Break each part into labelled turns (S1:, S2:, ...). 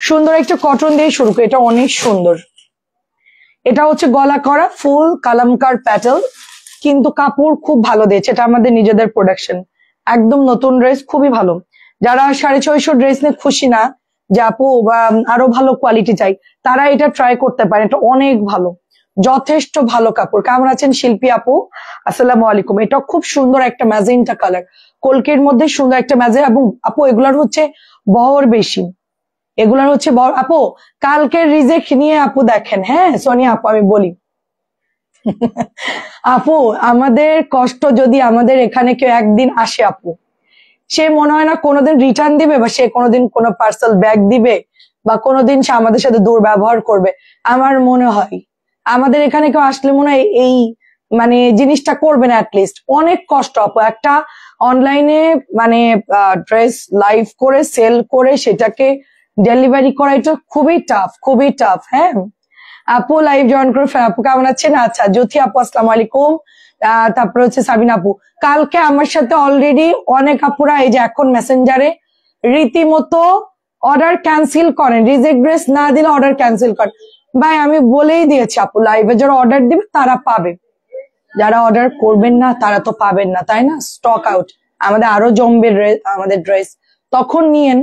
S1: সুন্দর একটা কটন দিয়ে শুরু করি, এটা অনেক সুন্দর। এটা হচ্ছে গলা করা ফুল কালামকার প্যাটেল, কিন্তু কাপড় খুব ভালো দিয়েছে, এটা আমাদের নিজেদের প্রোডাকশন, একদম নতুন ড্রেস, খুবই ভালো। যারা 650 ড্রেস নিয়ে খুশি না যে আপু বা আরো ভালো কোয়ালিটি চাই, তারা এটা ট্রাই করতে পারে, এটা অনেক ভালো, যথেষ্ট ভালো কাপড়। কেমন আছেন শিল্পী আপু? আসসালামু আলাইকুম। এটা খুব সুন্দর একটা ম্যাজেন্টা কালার, কলকের মধ্যে সুন্দর একটা ম্যাজে, এবং আপু এগুলার হচ্ছে বহর বেশি, এগুলার হচ্ছে বহর। আপু কালকের রিজেক্ট নিয়ে আপু দেখেন, হ্যাঁ সোনিয়া আপু আমি বলি আপু আমাদের কষ্ট যদি আমাদের এখানে কেউ একদিন আসে আপু, সে মনে হয় না কোনোদিন রিটার্ন দিবে, বা সে কোনোদিন কোনো পার্সেল ব্যাগ দিবে, বা কোনোদিন সে আমাদের সাথে দুর্ব্যবহার করবে। আমার মনে হয় আমাদের এখানে কেউ আসলে মনে হয় এই মানে জিনিসটা করবে না। অ্যাটলিস্ট অনেক কষ্ট আপু, একটা অনলাইনে মানে ড্রেস লাইভ করে সেল করে সেটাকে ডেলিভারি করা, এটা খুবই টাফ, খুবই টাফ। হ্যাঁ আপু লাইভ জয়েন করে আপু কেমন আছেন? আচ্ছা জ্যোতি আপু আসসালামু আলাইকুম। তারপরে হচ্ছে সাবিনা আপু, কালকে আমার সাথে অলরেডি অনেক আপুরা এই যে এখন মেসেঞ্জারে রীতিমতো অর্ডার ক্যান্সেল করেন, রিজেক্ট ড্রেস না দিলে অর্ডার ক্যান্সেল করেন। ভাই আমি বলেই দিয়েছি আপু, লাইভে যারা অর্ডার দিবে তারা পাবে, যারা অর্ডার করবেন না তারা তো পাবেন না, তাই না? স্টক আউট, আমাদের আরো জমবে আমাদের ড্রেস, তখন নিয়েন।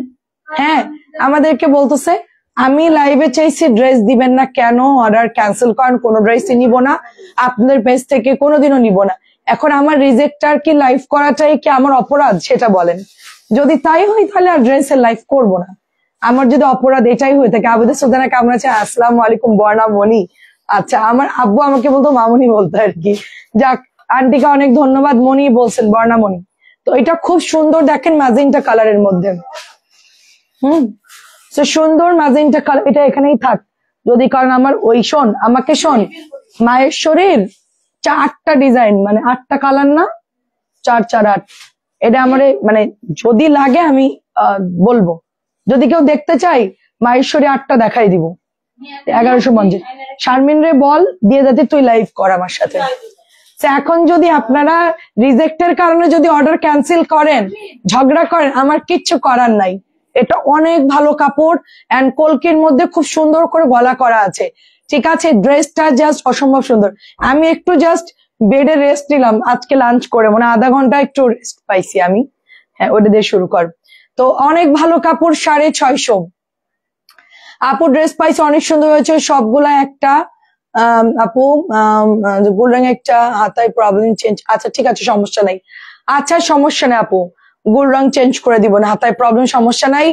S1: হ্যাঁ আমাদেরকে বলতেছে আমি লাইভে চাইছি ড্রেস দিবেন না কেন, অর্ডার ক্যান্সেল করেন, কোনো ড্রেসই নিব না আপনাদের পেজ থেকে, কোনোদিনও নিব না। এখন আমার রিজেক্টার কি লাইভ করাটাই কি আমার অপরাধ সেটা বলেন? যদি তাই হয় তাহলে আর ড্রেসের লাইভ করব না। আমার যদি অপরাধ এটাই হয়ে থাকে। আবেদের সুলতানা কেমন আছে? আসসালামু আলাইকুম বর্ণা মনি। আচ্ছা আমার আব্বু আমাকে বলতো মামুনি বলতো আর কি, যাক আন্টিকে অনেক ধন্যবাদ, মনি বলছেন, বর্ণা মনি। তো এটা খুব সুন্দর দেখেন ম্যাজেন্টা কালারের মধ্যে, সুন্দর ম্যাজেন্টা কালার, এটা এখানেই থাক যদি, কারণ আমার ওই শোন আমাকে শোন, মায়ের শরীর 8টা ডিজাইন, মানে 8টা কালার না, 4 4 8, এটা আমার মানে যদি লাগে আমি বলবো, যদি কেউ দেখতে চাই মায়ের শরীর 8টা দেখাই দিব। 1150 শারমিন রে বল দিয়ে যাতে তুই লাইভ কর আমার সাথে। এখন যদি আপনারা রিজেক্টের কারণে যদি অর্ডার ক্যান্সেল করেন, ঝগড়া করেন, আমার কিচ্ছু করার নাই। এটা অনেক ভালো কাপড়, এন্ড কলকির মধ্যে খুব সুন্দর করে গলা করা আছে, ঠিক আছে? ড্রেসটা জাস্ট অসম্ভব সুন্দর। আমি একটু জাস্ট বেডে রেস্ট নিলাম আজকে লাঞ্চ করে, মানে আধা ঘন্টা একটু রেস্ট পাইছি আমি। হ্যাঁ ওটা দিয়ে শুরু কর। তো অনেক ভালো কাপড়, 650। আপু ড্রেস পাইছে, অনেক সুন্দর হয়েছে সবগুলা। একটা আপু গোল্ড রঙের একটা হাতায় প্রবলেম চেঞ্জ, আচ্ছা ঠিক আছে সমস্যা নাই, আচ্ছা সমস্যা নাই আপু, গোল্ড রং চেঞ্জ করে দিব না, হাতায় প্রবলেম সমস্যা নাই।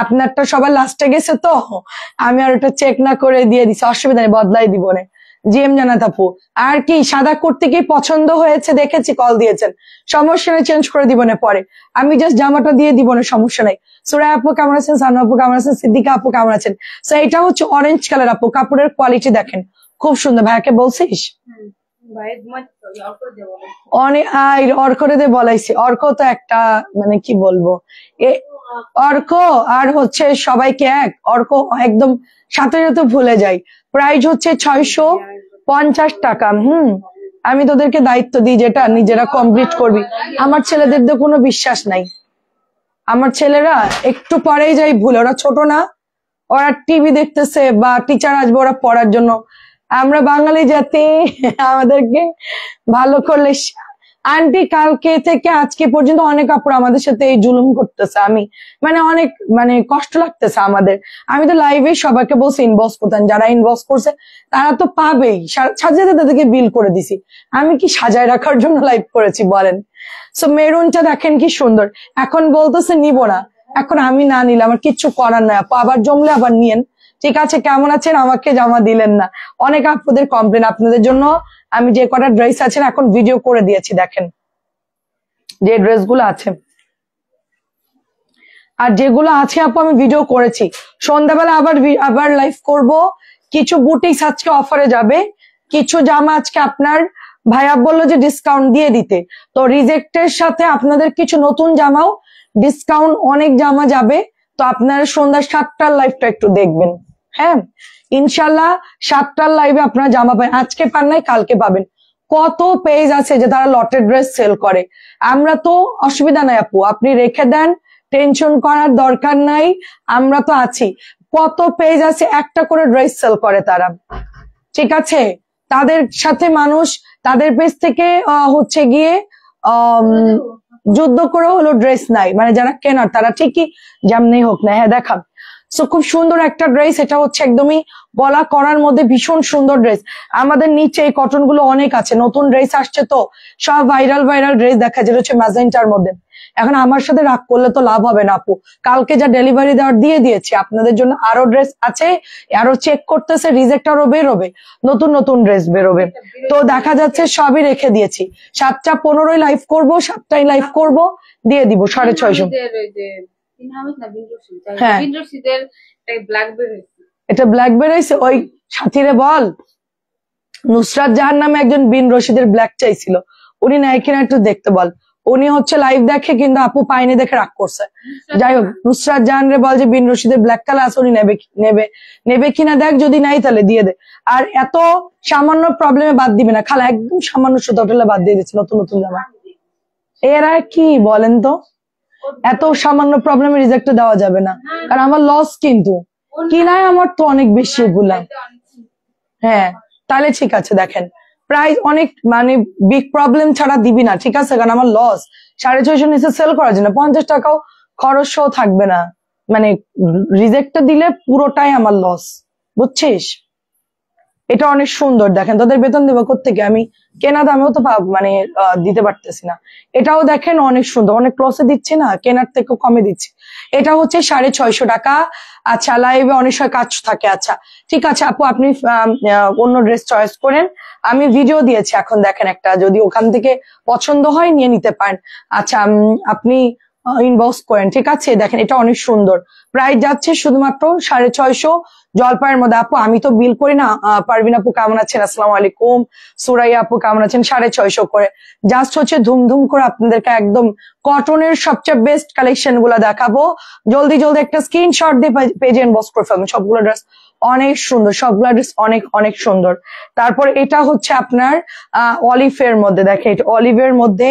S1: আপনারটা সবার লাস্টে গেছে তো আমি আর ওটা চেক না করে দিয়ে দিছি, অসুবিধা নেই, বদলাই দিব না। জিএম জানাত আপু আর কি সাদা কুর্তি কি পছন্দ হয়েছে? দেখেছি কল দিয়েছেন, সমস্যা নেই চেঞ্জ করে দিব না পরে, আমি জাস্ট জামাটা দিয়ে দিব না, সমস্যা নাই। সুরাই আপু কেমন আছেন? সানু আপু কেমন আছেন? সিদ্দিকা আপু কেমন আছেন? তো এটা হচ্ছে অরেঞ্জ কালার আপু, কাপড়ের কোয়ালিটি দেখেন খুব সুন্দর। ভাইয়াকে বলছিস অনেক অর্করে দিয়ে বলাইছি, অর্ক তো একটা মানে কি বলবো, অর্ক আর হচ্ছে সবাইকে এক, অর্ক একদম সাথে সাথে ভুলে যাই। প্রাইস হচ্ছে 650 টাকা। আমি তোদেরকে দায়িত্ব দিই যেটা নিজেরা কমপ্লিট করবি, আমার ছেলেদের তো কোনো বিশ্বাস নাই, আমার ছেলেরা একটু পরেই যাই ভুলে, ওরা ছোট না, ওরা টিভি দেখতেছে বা টিচার আসবে ওরা পড়ার জন্য। আমরা বাঙালি জাতি, আমাদেরকে ভালো করলে। আন্টি কালকে থেকে আজকে পর্যন্ত অনেক আপুরা আমাদের সাথে এই জুলুম করতেছে, আমি মানে অনেক মানে কষ্ট লাগতেছে আমাদের। আমি তো লাইভে সবাইকে বলছি ইনবক্স করতেন, যারা ইনবক্স করছে তারা তো পাবেই, সাজাতে তাদেরকে বিল করে দিছি, আমি কি সাজায় রাখার জন্য লাইভ করেছি বলেন? সো মেরুনটা দেখেন কি সুন্দর, এখন বলতেছে নিব না, এখন আমি না নিলে আমার কিচ্ছু করার নয় আপু, আবার জমলে আবার নিয়েন, ঠিক আছে? কেমন আছেন? আমাকে জমা দিলেন না, অনেক আপুদের কমপ্লেন, আপনাদের জন্য আমি যে কটা ড্রেস আছেন এখন ভিডিও করে দিয়েছি, দেখেন যে ড্রেস গুলো আছে, আর যেগুলো আছে আপু আমি ভিডিও করেছি। সন্ধ্যাবেলা আবার লাইভ করব, কিছু বুটিক্স আজকে অফারে যাবে, কিছু জামা আজকে আপনার ভাইয়া বললো যে ডিসকাউন্ট দিয়ে দিতে, তো রিজেক্টের সাথে আপনাদের কিছু নতুন জামাও ডিসকাউন্ট, অনেক জামা যাবে। তো আপনারা সন্ধ্যা 7টার লাইভটা একটু দেখবেন, হ্যাঁ ইনশাল্লাহ 7টার লাইভে আপনারা জামা পাবেন, আজকে পান নাই কালকে পাবেন। কত পেজ আছে যে তারা লটের ড্রেস সেল করে, আমরা তো অসুবিধা নাই আপু, আপনি রেখে দেন, টেনশন করার দরকার নাই, আমরা তো আছি। কত পেজ আছে, একটা করে ড্রেস সেল করে তারা, ঠিক আছে। তাদের সাথে মানুষ তাদের পেজ থেকে হচ্ছে গিয়ে যুদ্ধ করে হলো ড্রেস নাই, মানে যারা কেনার তারা ঠিকই যেমনি হোক না, হ্যাঁ দেখান। সো খুব সুন্দর একটা ড্রেস, এটা হচ্ছে একদমই গলা করার মধ্যে ভীষণ সুন্দর ড্রেস। আমাদের নিচে এই কটন গুলো অনেক আছে, নতুন ড্রেস আসছে তো সব ভাইরাল ভাইরাল ড্রেস দেখা, যেটা হচ্ছে ম্যাজেন্টার মধ্যে। এখন আমার সাথে রাগ করলে তো লাভ হবে না আপু, কালকে যা ডেলিভারি দেওয়ার দিয়ে দিয়েছি, আপনাদের জন্য আরো ড্রেস আছে, আরো চেক করতেছে, রিজেক্ট আরো বেরোবে, নতুন নতুন ড্রেস বেরোবে। তো দেখা যাচ্ছে সবই রেখে দিয়েছি, 7টা 15 লাইভ করবো, 7টাই লাইভ করবো, দিয়ে দিব 650। হ্যাঁ এটা ব্ল্যাক বেরোইছে, ওই সাথীরে বল নুসরাত জাহান নামে একজন বিন রশিদের ব্ল্যাক চাইছিল, উনি নাই কিনা একটু দেখতে বল। উনি হচ্ছে লাইভ দেখে কিন্তু আপু পাইনি দেখে রাগ করছে। যাই হোক নুসরাত জাহান রে বল যে বিন রশিদের ব্ল্যাক কালার আছে, উনি নেবে কিনা দেখ, যদি নাই তাহলে দিয়ে দে। আর এত সামান্য প্রবলেমে বাদ দিবে না, খালা একদম সামান্য সুতো হোটেলে বাদ দিয়ে দিচ্ছে নতুন নতুন জামা। এরা কি বলেন তো, এত সামান্য প্রবলেমে রিজেক্ট দেওয়া যাবে না, কারণ আমার লস কিন্তু কিনায় আমার তো অনেক বেশি এগুলা। হ্যাঁ তাহলে ঠিক আছে, দেখেন প্রাইস অনেক মানে বিগ প্রবলেম ছাড়া দিবি না, ঠিক আছে, কারণ আমার লস 650 নিচে সেল করার জন্য 50 টাকাও খরচও থাকবে না, মানে রিজেক্টটা দিলে পুরোটাই আমার লস, বুঝছিস। এটা অনেক সুন্দর, দেখেন তোদের বেতন দেবো কোত্থেকে, আমি কেনা দামেও তো মানে দিতে পারতেছি না। এটাও দেখেন অনেক সুন্দর, অনেক লসে দিচ্ছি না, কেনার থেকেও কমে দিচ্ছি। এটা হচ্ছে 650 টাকা। আচ্ছা লাইভে অনেক সময় কাজ থাকে, আচ্ছা ঠিক আছে আপু আপনি অন্য ড্রেস চয়েস করেন, আমি ভিডিও দিয়েছি, এখন দেখেন একটা, যদি ওখান থেকে পছন্দ হয় নিয়ে নিতে পারেন। আচ্ছা আপনি ইনবক্স করেন, ঠিক আছে। দেখেন এটা অনেক সুন্দর, প্রাইস যাচ্ছে শুধুমাত্র 650 জলপাইয়ের মধ্যে। আপু আমি তো বিল করি না। পারভিন আপু কেমন আছেন, আসসালামু আলাইকুম। সুরাইয়া আপু কেমন আছেন, 650 করে। জাস্ট হচ্ছে ধুমধুম করে আপনাদেরকে একদম কটনের সবচেয়ে বেস্ট কালেকশন গুলা দেখাবো, জলদি জলদি একটা স্ক্রিনশট দিয়ে পেজে ইনবক্স করে ফেলবেন। সবগুলো ড্রেস অনেক সুন্দর, সবগুলো ড্রেস অনেক অনেক সুন্দর। তারপর এটা হচ্ছে আপনার অলিভের মধ্যে, দেখে এটা অলিভের মধ্যে।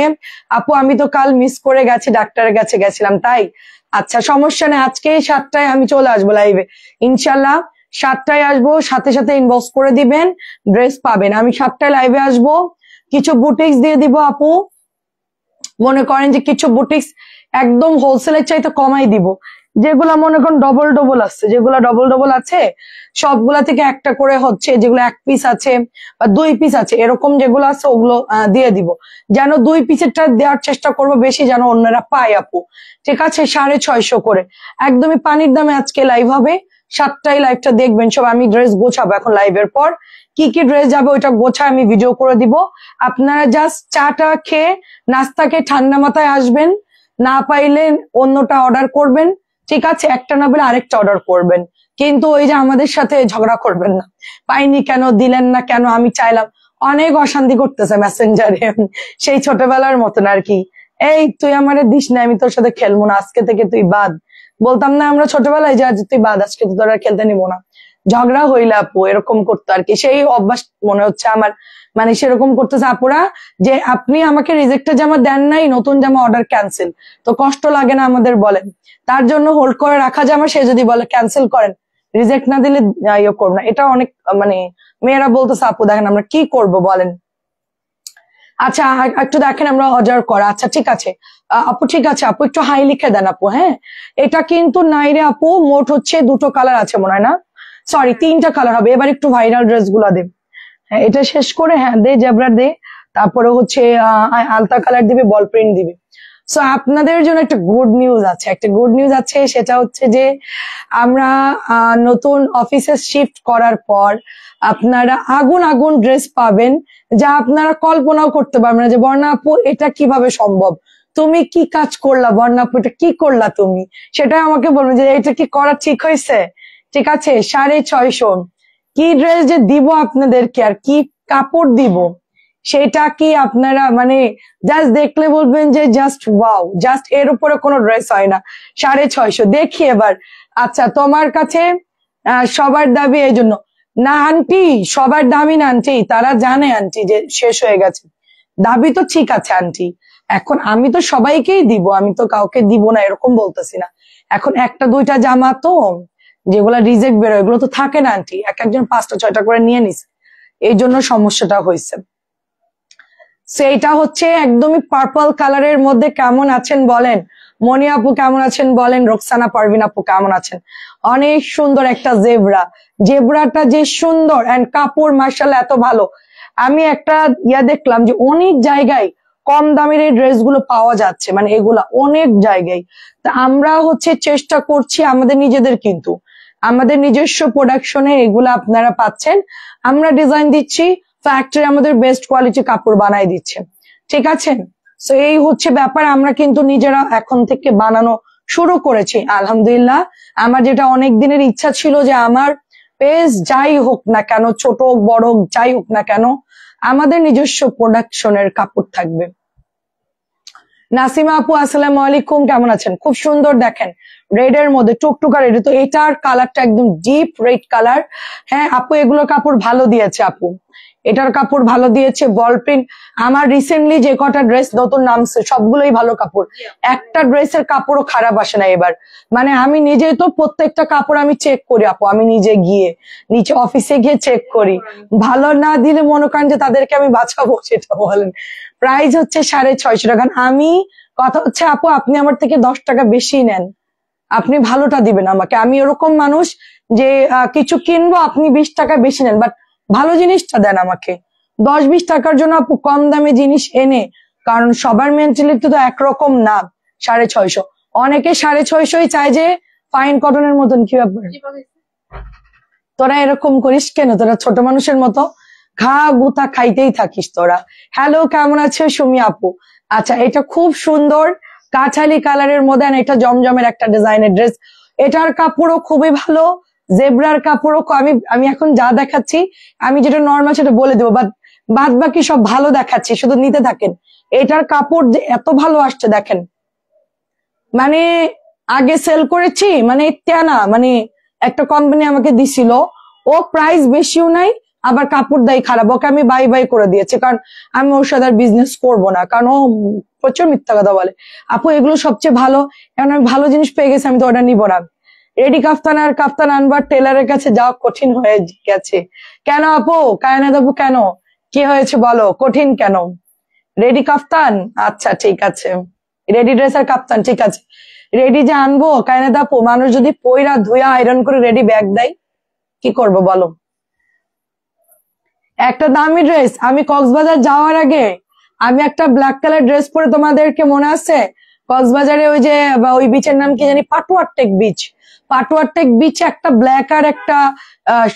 S1: আপু আমি তো কাল মিস করে গেছি, ডাক্তারের কাছে গেছিলাম তাই। আচ্ছা সমস্যা নেই, আজকে 7টায় আমি চলে আসবো লাইভে, ইনশাল্লাহ 7টায় আসবো, সাথে সাথে ইনবক্স করে দিবেন, ড্রেস পাবেন। আমি 7টায় লাইভে আসবো, কিছু বুটিক্স দিয়ে দিব আপু, মনে করেন যে কিছু বুটিক্স একদম হোলসেলের চাইতে কমাই দিব, যেগুলা মনে করেন ডবল ডবল আছে, যেগুলা ডবল ডবল আছে সবগুলা থেকে একটা করে হচ্ছে, যেগুলো 1 পিস আছে বা 2 পিস আছে এরকম যেগুলো আছে ওগুলো দিয়ে দিব, যেন 2 পিসেরটা দেওয়ার চেষ্টা করবো বেশি, যেন অন্যরা পায় আপু, ঠিক আছে। 650 করে একদমই পানির দামে আজকে লাইভ হবে, 7টায় লাইভটা দেখবেন সব। আমি ড্রেস গোছাবো এখন লাইভের পর, কি কি ড্রেস যাবে ওইটা গোছায় আমি ভিডিও করে দিব। আপনারা জাস্ট চাটা খেয়ে নাস্তা খেয়ে ঠান্ডা মাথায় আসবেন, না পাইলে অন্যটা অর্ডার করবেন, ঠিক আছে, একটা না পেলে আরেকটা অর্ডার করবেন, কিন্তু ওই যে আমাদের সাথে ঝগড়া করবেন না, পাইনি কেন, দিলেন না কেন, আমি চাইলাম, অনেক অশান্তি করতেছে মেসেঞ্জারে, সেই ছোটবেলার মতন আর কি। এই তুই আমারে দিস না, আমি তোর সাথে খেলবো না, আজকে থেকে তুই বাদ, বলতাম না আমরা ছোটবেলায় যে আজ তুই বাদ, আজকে তো তোরা খেলতে নিবো না, ঝগড়া হইলে আপু এরকম করতো আর কি। সেই অভ্যাস মনে হচ্ছে আমার, মানে সেরকম করতেছে আপুরা, যে আপনি আমাকে রিজেক্টেড জামা দেন নাই, নতুন জামা অর্ডার ক্যান্সেল, তো কষ্ট লাগে না আমাদের বলেন, তার জন্য হোল্ড করে রাখা জামা সে যদি বলে ক্যান্সেল করেন, রিজেক্ট না দিলে ইয়ে করবো না, এটা অনেক মানে মেয়েরা বলতেছে আপু দেখেন আমরা কি করব বলেন। আচ্ছা একটু দেখেন আমরা অর্ডার করা, আচ্ছা ঠিক আছে আপু, ঠিক আছে আপু একটু হাই লিখে দেন আপু। হ্যাঁ এটা কিন্তু নাই রে আপু, মোট হচ্ছে 2টো কালার আছে মনে হয় না, সরি 3টা কালার হবে। এবার একটু ভাইরাল ড্রেস গুলা দে, হ্যাঁ এটা শেষ করে, হ্যাঁ দে জেব্রা দে, তারপরে হচ্ছে আলতা কালার দিবে, বল প্রিন্ট দিবে। সো আপনাদের জন্য একটা গুড নিউজ আছে, একটা গুড নিউজ আছে, সেটা হচ্ছে যে আমরা নতুন অফিসে শিফট করার পর আপনারা আগুন আগুন ড্রেস পাবেন, যা আপনারা কল্পনাও করতে পারবেন না, যে বর্ণা আপু এটা কিভাবে সম্ভব, তুমি কি কাজ করলা বর্ণা আপু, এটা কি করলা তুমি, সেটাই আমাকে বলবেন যে এটা কি করা ঠিক হয়েছে, ঠিক আছে। 650 কি ড্রেস যে দিব আপনাদেরকে, আর কি কাপড় দিব, সেটা কি আপনারা মানে জাস্ট দেখলে বলবেন যে জাস্ট ওয়াও, জাস্ট এর উপরে কোনো ড্রেস হয় না। 650 দেখি এবার। আচ্ছা তোমার কাছে সবার দাবি, এই জন্য না আন্টি, সবার দামি না আন্টি, তারা জানে আন্টি যে শেষ হয়ে গেছে, দাবি তো ঠিক আছে আন্টি, এখন আমি তো সবাইকেই দিব, আমি তো কাউকে দিব না এরকম বলতেছি না, এখন 1টা 2টা জামা তো যেগুলা রিজেক্ট বেরোয় এগুলো তো থাকে না আন্টি, একজন 5টা 6টা করে নিয়ে নিছে, এই জন্য সমস্যাটা হয়েছে। সেইটা হচ্ছে একদমই পার্পল কালারের মধ্যে। কেমন আছেন বলেন? মনি আপু কেমন আছেন বলেন? রোকসানা পারভিন আপু কেমন আছেন? অনেক সুন্দর একটা জেব্রা, জেব্রাটা যে সুন্দর এন্ড কাপড় মার্শাল্লাহ এত ভালো। আমি একটা দেখলাম যে অনেক জায়গায় কম দামের এই ড্রেসগুলো পাওয়া যাচ্ছে, মানে এগুলা অনেক জায়গায়। তা আমরা হচ্ছে চেষ্টা করছি আমাদের নিজেদের, কিন্তু আমাদের নিজস্ব প্রোডাকশনে এগুলা আপনারা পাচ্ছেন। আমরা ডিজাইন দিচ্ছি, ফ্যাক্টরি আমাদের বেস্ট কোয়ালিটি কাপড় বানাই দিচ্ছে, ঠিক আছে? তো এই হচ্ছে ব্যাপার। আমরা কিন্তু নিজেরা এখন থেকে বানানো শুরু করেছি আলহামদুলিল্লাহ। আমার যেটা অনেক দিনের ইচ্ছা ছিল যে আমার পেজ যাই হোক না কেন, ছোট হোক বড় হোক যাই হোক না কেন, আমাদের নিজস্ব প্রোডাকশনের কাপড় থাকবে। নাসিমা আপু আসসালামু আলাইকুম, কেমন আছেন? খুব সুন্দর দেখেন রেড এর মধ্যে টুকটুকা রেড, তো এটার কালারটা একদম ডিপ রেড কালার। হ্যাঁ আপু এগুলোর কাপড় ভালো দিয়েছে, আপু এটার কাপড় ভালো দিয়েছে। বল প্রিন্ট আমার রিসেন্টলি যে কটা ড্রেস নতুন নামছে সবগুলোই ভালো কাপড়, একটা ড্রেসের কাপড়ও খারাপ আসে না এবার। মানে আমি নিজে তো প্রত্যেকটা কাপড় আমি চেক করি আপু, আমি নিজে গিয়ে নিচে অফিসে গিয়ে চেক করি, ভালো না দিলে মনে করেন যে তাদেরকে আমি বাঁচাবো সেটা বলেন। প্রাইস হচ্ছে 650 টাকা। আমি কথা হচ্ছে আপু আপনি আমার থেকে 10 টাকা বেশি নেন, আপনি ভালোটা দিবেন আমাকে। আমি এরকম মানুষ যে কিছু কিনবো আপনি 20 টাকা বেশি নেন, বাট ভালো জিনিসটা দেন আমাকে। 10-20 টাকার জন্য আপু কম দামে জিনিস এনে, কারণ সবার মেন্টালিটি তো একরকম না। 650, অনেকে 650 চায় যে ফাইন কটনের মতন। কি ব্যাপার, তোরা এরকম করিস কেন? তোরা ছোট মানুষের মতো ঘা গুতা খাইতেই থাকিস তোরা। হ্যালো কেমন আছে সুমি আপু? আচ্ছা এটা খুব সুন্দর কাঁঠালি কালারের মধ্যে, এটা জমজমের একটা ডিজাইনের ড্রেস। এটার কাপড়ও খুবই ভালো, জেব্রার কাপড়ও আমি এখন যা দেখাচ্ছি আমি যেটা নর্মাল সেটা বলে দেবো, বাদ বাকি সব ভালো দেখাচ্ছি, শুধু নিতে থাকেন। এটার কাপড় যে এত ভালো আসছে দেখেন, মানে আগে সেল করেছি, মানে না মানে একটা কোম্পানি আমাকে দিছিল, ও প্রাইস বেশিও নাই আবার কাপড় দেয় খারাপ, ওকে আমি বাই বাই করে দিয়েছি, কারণ আমি ওর সাথে আর বিজনেস করবো না, কারণ ও প্রচুর মিথ্যা কথা বলে। আপু এগুলো সবচেয়ে ভালো, এখন আমি ভালো জিনিস পেয়ে গেছি, আমি তো ওটা নিবো না। রেডি কাফতান আর কাফতান আনবার টেলারের কাছে যাওয়া কঠিন হয়ে গেছে কেন আপু? কায়নাত আপু কেন, কি হয়েছে বলো, কঠিন কেন? রেডি কাফতান, আচ্ছা ঠিক আছে, রেডি ড্রেস আর কাপ্তান ঠিক আছে। রেডি যে আনবো কায়নাত আপু, মানুষ যদি পয়রা ধুয়া আয়রন করে রেডি ব্যাগ দেয় কি করব বলো? একটা দামি ড্রেস, আমি কক্সবাজার যাওয়ার আগে আমি একটা ব্ল্যাক কালার ড্রেস পরে, তোমাদেরকে মনে আছে কক্সবাজারে ওই যে ওই বিচের নাম কি জানি, পাটুয়ারটেক বিচ, পাটুয়ারটেক বিচে একটা ব্ল্যাক আর একটা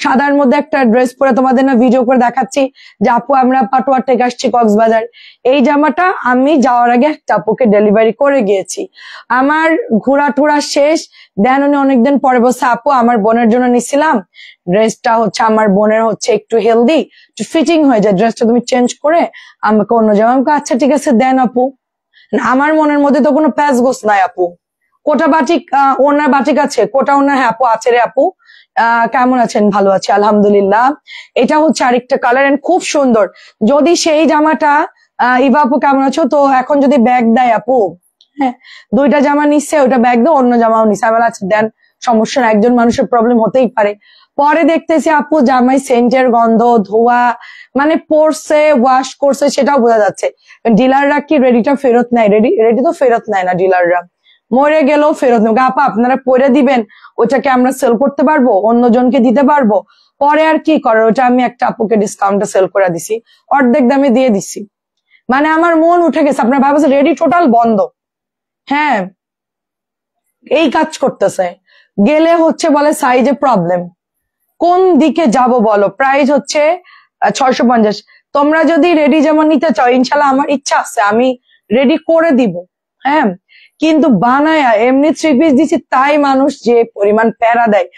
S1: সাদার মধ্যে একটা ড্রেস পরে তোমাদের না ভিডিও করে দেখাচ্ছি যে আপু আমরা পাটুয়ারটেক আসছি কক্সবাজার। এই জামাটা আমি যাওয়ার আগে একটা আপুকে ডেলিভারি করে গিয়েছি। আমার ঘোরা টোরা শেষ, দেন উনি অনেকদিন পরে বলছে আপু আমার বোনের জন্য নিছিলাম ড্রেসটা, হচ্ছে আমার বোনের হচ্ছে একটু হেলদি, একটু ফিটিং হয়ে যায়, ড্রেসটা তুমি চেঞ্জ করে আমাকে অন্য জামা। আচ্ছা ঠিক আছে দেন আপু। আমার মনের মধ্যে তো কোনো প্যাচ গোস নাই আপু। কোটা বাটিক ওনার বাটিক আছে, কোটা ওনার, হ্যাঁ আপু আছে রে আপু। কেমন আছেন? ভালো আছে আলহামদুলিল্লাহ। এটা হচ্ছে আরেকটা কালার এন্ড খুব সুন্দর। যদি সেই জামাটা ইভা আপু কেমন আছো? তো এখন যদি ব্যাগ দেয় আপু, হ্যাঁ 2টা জামা নিচ্ছে, ওটা ব্যাগ দেয়, অন্য জামাও নিচ্ছে, আমি আচ্ছা দেন সমস্যা না, একজন মানুষের প্রবলেম হতেই পারে। পরে দেখতেছি আপু জামাই সেন্টের গন্ধ, ধোয়া, মানে পরছে ওয়াশ করছে সেটাও বোঝা যাচ্ছে। ডিলাররা কি রেডিটা ফেরত নেয়? রেডি তো ফেরত নেয় না ডিলাররা, মরে গেলেও ফেরত নেবে। আপা আপনারা পরে দিবেন, ওটাকে আমরা সেল করতে পারবো, অন্যজনকে দিতে পারবো, পরে আর কি করার, ওটা আমি একটা আপুকে ডিসকাউন্টে সেল করে দিছি, অর্ধেক দামে দিয়ে দিছি। মানে আমার মন উঠে গেছে, আপনারা ভাবছেন রেডি টোটাল বন্ধ, হ্যাঁ এই কাজ করতেছে। গেলে হচ্ছে বলে সাইজে প্রবলেম, কোন দিকে যাব বলো? প্রাইস হচ্ছে 650। তোমরা যদি রেডি যেমন নিতে চাও ইনশাল্লাহ আমার ইচ্ছা আছে আমি রেডি করে দিব, হ্যাঁ কিন্তু বানায়া এমনি 3 পিস দিচ্ছি তাই মানুষ যে পরিমাণ প্যারা দেয়,